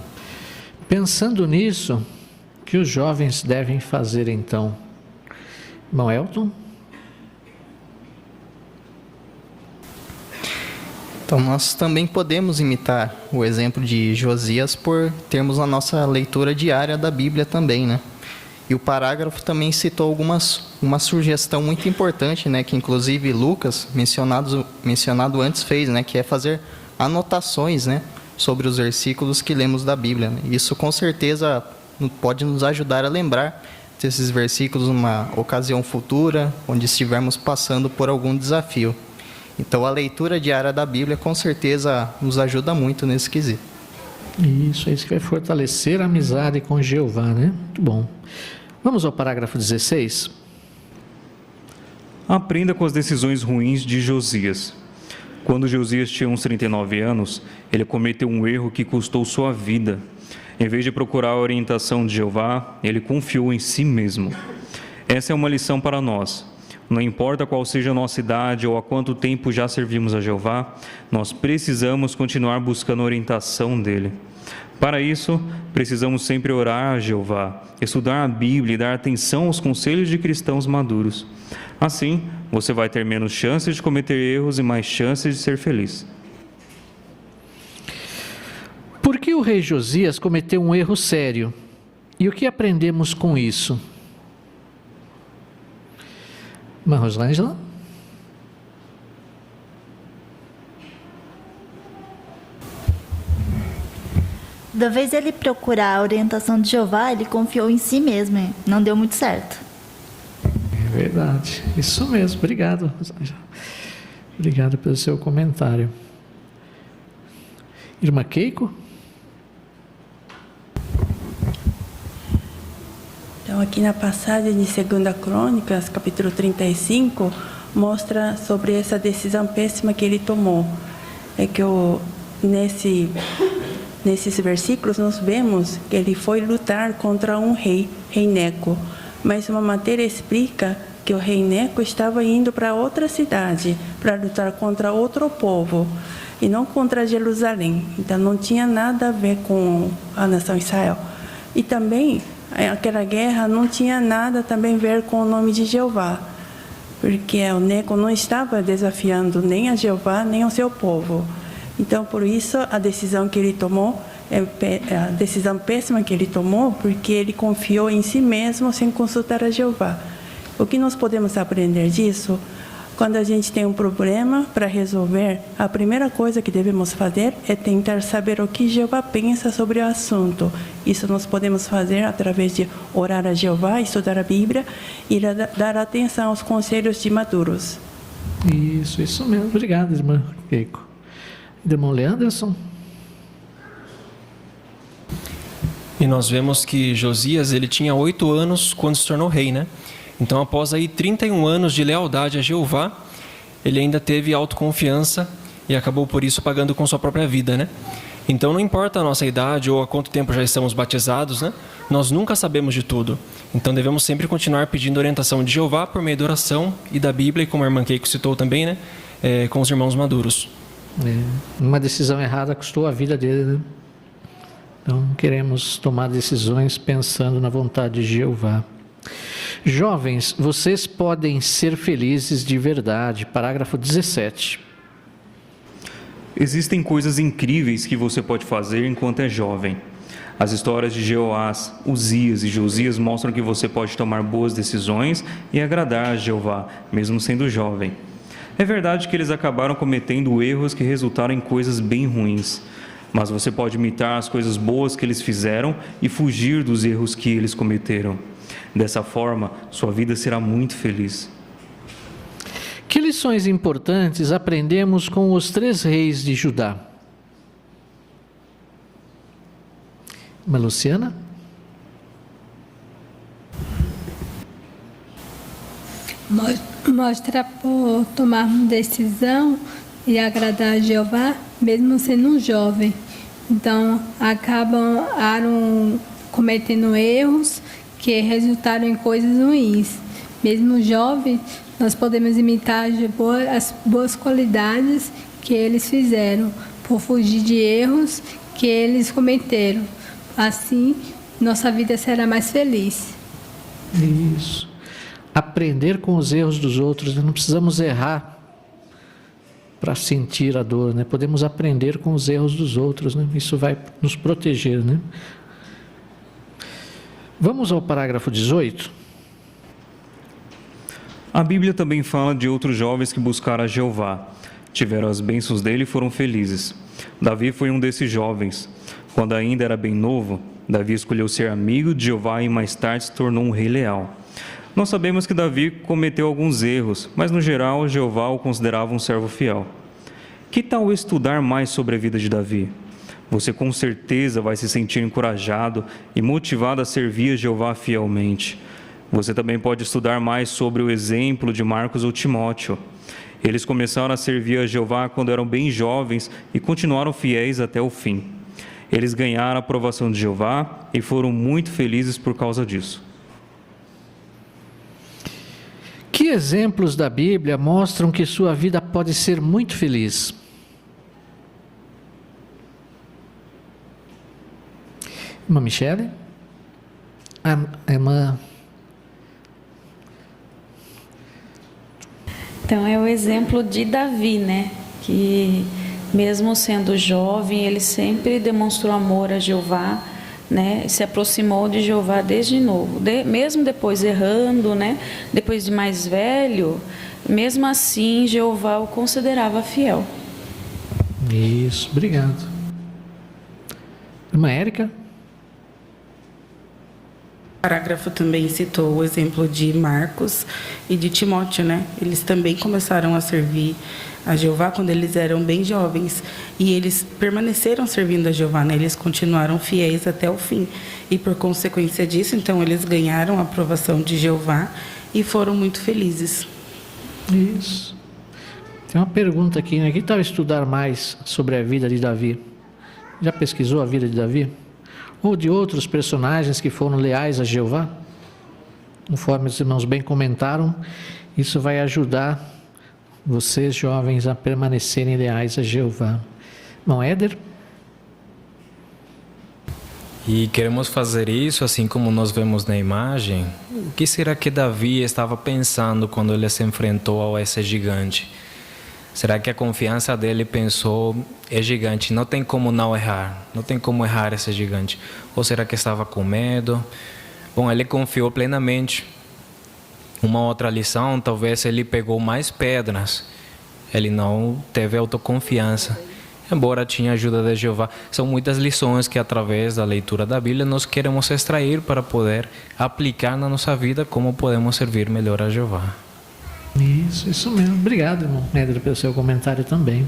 Pensando nisso, o que os jovens devem fazer então? Irmão Elton?
Então, nós também podemos imitar o exemplo de Josias por termos a nossa leitura diária da Bíblia também, né? E o parágrafo também citou uma sugestão muito importante, né? Que inclusive Lucas, mencionado antes, fez, né? Que é fazer anotações, né? Sobre os versículos que lemos da Bíblia, né? Isso com certeza pode nos ajudar a lembrar desses versículos numa ocasião futura, onde estivermos passando por algum desafio. Então, a leitura diária da Bíblia, com certeza, nos ajuda muito nesse quesito.
Isso que vai fortalecer a amizade com Jeová, né? Muito bom. Vamos ao parágrafo 16.
Aprenda com as decisões ruins de Josias. Quando Josias tinha uns 39 anos, ele cometeu um erro que custou sua vida. Em vez de procurar a orientação de Jeová, ele confiou em si mesmo. Essa é uma lição para nós. Não importa qual seja a nossa idade ou há quanto tempo já servimos a Jeová, nós precisamos continuar buscando a orientação dele. Para isso, precisamos sempre orar a Jeová, estudar a Bíblia e dar atenção aos conselhos de cristãos maduros. Assim, você vai ter menos chances de cometer erros e mais chances de ser feliz.
Por que o rei Josias cometeu um erro sério? E o que aprendemos com isso? Irmã Rosângela?
Da vez ele procurar a orientação de Jeová, ele confiou em si mesmo, não deu muito certo.
É verdade, isso mesmo. Obrigado, Rosângela. Obrigado pelo seu comentário. Irmã Keiko?
Então, aqui na passagem de 2 Crônicas, capítulo 35, mostra sobre essa decisão péssima que ele tomou. É que nesses versículos nós vemos que ele foi lutar contra um rei Neco. Mas uma matéria explica que o rei Neco estava indo para outra cidade, para lutar contra outro povo, e não contra Jerusalém. Então, não tinha nada a ver com a nação Israel. E também, aquela guerra não tinha nada também a ver com o nome de Jeová, porque o Neco não estava desafiando nem a Jeová, nem ao seu povo. Então, por isso, a decisão que ele tomou, a decisão péssima que ele tomou, porque ele confiou em si mesmo sem consultar a Jeová. O que nós podemos aprender disso? Quando a gente tem um problema para resolver, a primeira coisa que devemos fazer é tentar saber o que Jeová pensa sobre o assunto. Isso nós podemos fazer através de orar a Jeová, estudar a Bíblia e dar atenção aos conselhos de maduros.
Isso mesmo. Obrigado, irmã Keiko. Irmão Leanderson?
E nós vemos que Josias, ele tinha 8 anos quando se tornou rei, né? Então, após aí 31 anos de lealdade a Jeová, ele ainda teve autoconfiança e acabou por isso pagando com sua própria vida, né? Então, não importa a nossa idade ou há quanto tempo já estamos batizados, né? Nós nunca sabemos de tudo. Então, devemos sempre continuar pedindo orientação de Jeová por meio da oração e da Bíblia, e como a irmã Keiko citou também, né? Com os irmãos maduros.
Uma decisão errada custou a vida dele, né? Então, queremos tomar decisões pensando na vontade de Jeová. Jovens, vocês podem ser felizes de verdade. Parágrafo 17.
Existem coisas incríveis que você pode fazer enquanto é jovem. As histórias de Jeoás, Uzias e Josias mostram que você pode tomar boas decisões e agradar a Jeová, mesmo sendo jovem. É verdade que eles acabaram cometendo erros que resultaram em coisas bem ruins, mas você pode imitar as coisas boas que eles fizeram e fugir dos erros que eles cometeram. Dessa forma, sua vida será muito feliz.
Que lições importantes aprendemos com os 3 reis de Judá? Irmã Luciana?
Mostra por tomarmos decisão e agradar a Jeová, mesmo sendo um jovem. Então, acabaram cometendo erros que resultaram em coisas ruins. Mesmo jovem, nós podemos imitar as boas qualidades que eles fizeram, por fugir de erros que eles cometeram. Assim, nossa vida será mais feliz.
Isso. Aprender com os erros dos outros. Não precisamos errar para sentir a dor, né? Podemos aprender com os erros dos outros, né? Isso vai nos proteger, né? Vamos ao parágrafo 18.
A Bíblia também fala de outros jovens que buscaram a Jeová. Tiveram as bênçãos dele e foram felizes. Davi foi um desses jovens. Quando ainda era bem novo, Davi escolheu ser amigo de Jeová e mais tarde se tornou um rei leal. Nós sabemos que Davi cometeu alguns erros, mas no geral Jeová o considerava um servo fiel. Que tal estudar mais sobre a vida de Davi? Você com certeza vai se sentir encorajado e motivado a servir a Jeová fielmente. Você também pode estudar mais sobre o exemplo de Marcos ou Timóteo. Eles começaram a servir a Jeová quando eram bem jovens e continuaram fiéis até o fim. Eles ganharam a aprovação de Jeová e foram muito felizes por causa disso.
Que exemplos da Bíblia mostram que sua vida pode ser muito feliz? Irmã Michele? Irmã...
Então, é o exemplo de Davi, né? Que mesmo sendo jovem, ele sempre demonstrou amor a Jeová, né? Se aproximou de Jeová desde novo. Mesmo depois errando, né? Depois de mais velho, mesmo assim, Jeová o considerava fiel.
Isso, obrigado. Irmã Érica?
O parágrafo também citou o exemplo de Marcos e de Timóteo, né? Eles também começaram a servir a Jeová quando eles eram bem jovens e eles permaneceram servindo a Jeová, né? Eles continuaram fiéis até o fim e por consequência disso, então eles ganharam a aprovação de Jeová e foram muito felizes.
Isso. Tem uma pergunta aqui, né? Que tal estudar mais sobre a vida de Davi? Já pesquisou a vida de Davi? Ou de outros personagens que foram leais a Jeová? Conforme os irmãos bem comentaram, isso vai ajudar vocês jovens a permanecerem leais a Jeová. Irmão Éder?
E queremos fazer isso assim como nós vemos na imagem. O que será que Davi estava pensando quando ele se enfrentou a esse gigante? Será que a confiança dele pensou, é gigante, não tem como não errar, não tem como errar esse gigante? Ou será que estava com medo? Bom, ele confiou plenamente. Uma outra lição, talvez ele pegou mais pedras, ele não teve autoconfiança, embora tinha ajuda de Jeová. São muitas lições que através da leitura da Bíblia nós queremos extrair para poder aplicar na nossa vida como podemos servir melhor a Jeová.
Isso mesmo. Obrigado, irmão Éder, pelo seu comentário também.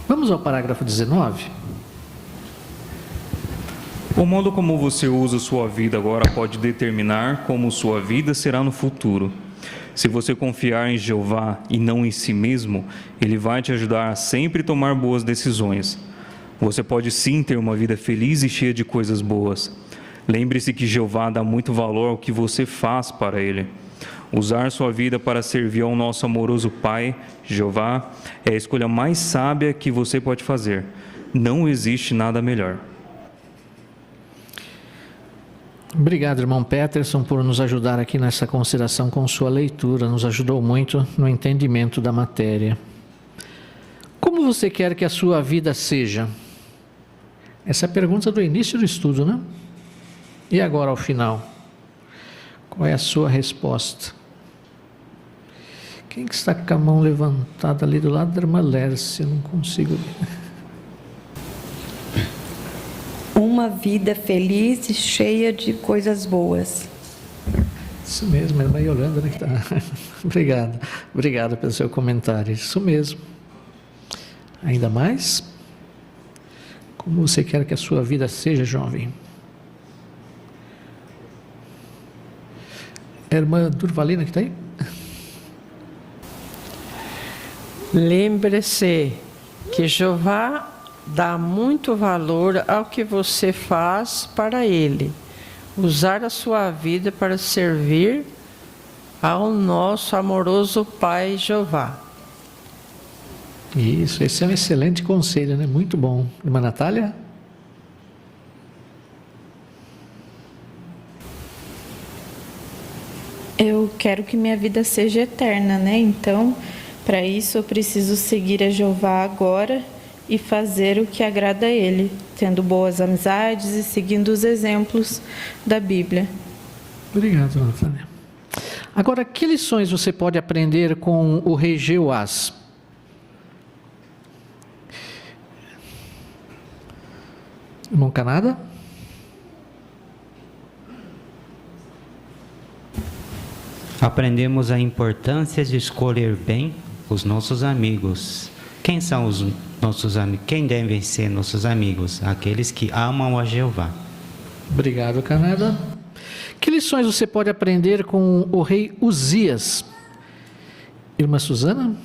Vamos ao parágrafo 19.
O modo como você usa sua vida agora pode determinar como sua vida será no futuro. Se você confiar em Jeová e não em si mesmo, Ele vai te ajudar a sempre tomar boas decisões. Você pode sim ter uma vida feliz e cheia de coisas boas. Lembre-se que Jeová dá muito valor ao que você faz para Ele. Usar sua vida para servir ao nosso amoroso Pai, Jeová, é a escolha mais sábia que você pode fazer. Não existe nada melhor.
Obrigado, irmão Peterson, por nos ajudar aqui nessa consideração com sua leitura. Nos ajudou muito no entendimento da matéria. Como você quer que a sua vida seja? Essa é a pergunta do início do estudo, né? E agora, ao final? Qual é a sua resposta? Quem que está com a mão levantada ali do lado da irmã Lércia? Eu não consigo ver.
Uma vida feliz e cheia de coisas boas.
Isso mesmo, a irmã Yolanda, né, que tá. Obrigado pelo seu comentário. Isso mesmo. Ainda mais? Como você quer que a sua vida seja, jovem? A irmã Durvalina que está aí?
Lembre-se que Jeová dá muito valor ao que você faz para Ele. Usar a sua vida para servir ao nosso amoroso Pai Jeová.
Isso, esse é um excelente conselho, né? Muito bom. Irmã Natália?
Eu quero que minha vida seja eterna, né? Então, para isso eu preciso seguir a Jeová agora e fazer o que agrada a Ele, tendo boas amizades e seguindo os exemplos da Bíblia.
Obrigado, Natália. Agora, que lições você pode aprender com o rei Jeoás? Irmão Canada?
Aprendemos a importância de escolher bem os nossos amigos. Quem são os nossos amigos? Quem devem ser nossos amigos? Aqueles que amam a Jeová.
Obrigado, Canada. Que lições você pode aprender com o rei Uzias? Irmã Suzana?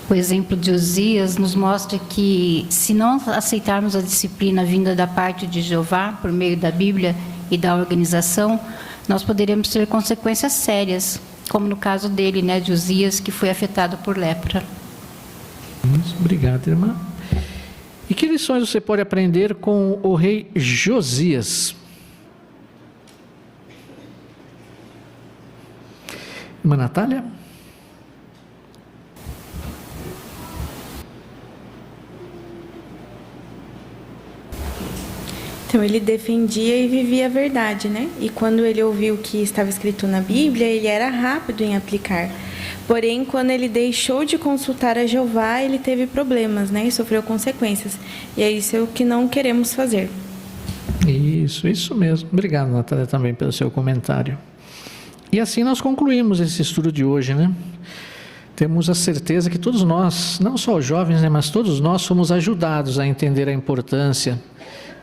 O exemplo de Uzias nos mostra que, se não aceitarmos a disciplina vinda da parte de Jeová, por meio da Bíblia e da organização, nós poderemos ter consequências sérias, como no caso dele, né, de Uzias, que foi afetado por lepra.
Obrigado, irmã. E que lições você pode aprender com o rei Josias? Irmã Natália?
Então ele defendia e vivia a verdade, né? E quando ele ouviu o que estava escrito na Bíblia, ele era rápido em aplicar. Porém, quando ele deixou de consultar a Jeová, ele teve problemas, né? E sofreu consequências. E é isso o que não queremos fazer.
Isso mesmo. Obrigado, Natália, também pelo seu comentário. E assim nós concluímos esse estudo de hoje, né? Temos a certeza que todos nós, não só os jovens, né, mas todos nós somos ajudados a entender a importância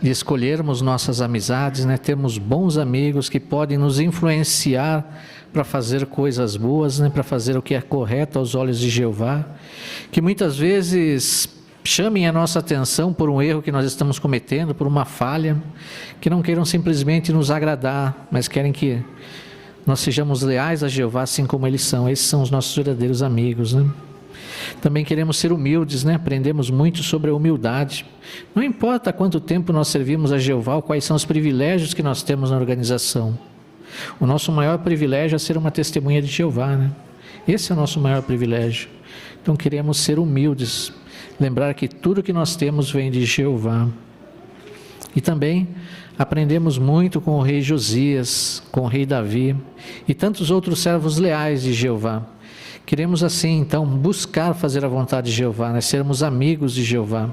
de escolhermos nossas amizades, né? Temos bons amigos que podem nos influenciar para fazer coisas boas, né? Para fazer o que é correto aos olhos de Jeová, que muitas vezes chamem a nossa atenção por um erro que nós estamos cometendo, por uma falha, que não queiram simplesmente nos agradar, mas querem que nós sejamos leais a Jeová assim como eles são. Esses são os nossos verdadeiros amigos, né? Também queremos ser humildes, né? Aprendemos muito sobre a humildade. Não importa quanto tempo nós servimos a Jeová, quais são os privilégios que nós temos na organização. O nosso maior privilégio é ser uma testemunha de Jeová, né? Esse é o nosso maior privilégio. Então queremos ser humildes, lembrar que tudo que nós temos vem de Jeová. E também aprendemos muito com o rei Josias, com o rei Davi e tantos outros servos leais de Jeová. Queremos assim, então, buscar fazer a vontade de Jeová, né? Sermos amigos de Jeová.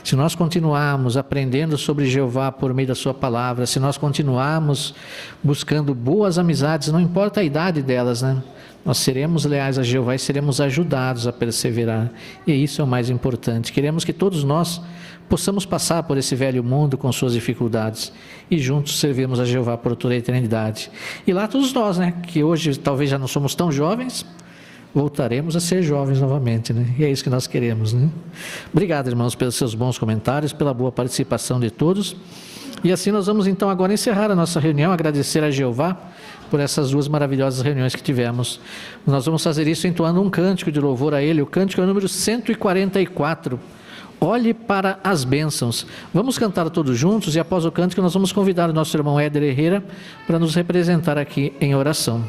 Se nós continuarmos aprendendo sobre Jeová por meio da sua palavra, se nós continuarmos buscando boas amizades, não importa a idade delas, né? Nós seremos leais a Jeová e seremos ajudados a perseverar. E isso é o mais importante. Queremos que todos nós possamos passar por esse velho mundo com suas dificuldades e juntos servirmos a Jeová por toda a eternidade. E lá todos nós, né, que hoje talvez já não somos tão jovens, voltaremos a ser jovens novamente, né? E é isso que nós queremos, né? Obrigado, irmãos, pelos seus bons comentários, pela boa participação de todos. E assim nós vamos então agora encerrar a nossa reunião, agradecer a Jeová por essas duas maravilhosas reuniões que tivemos. Nós vamos fazer isso entoando um cântico de louvor a Ele, o cântico é o número 144. Olhe para as bênçãos. Vamos cantar todos juntos e após o cântico nós vamos convidar o nosso irmão Éder Herrera para nos representar aqui em oração.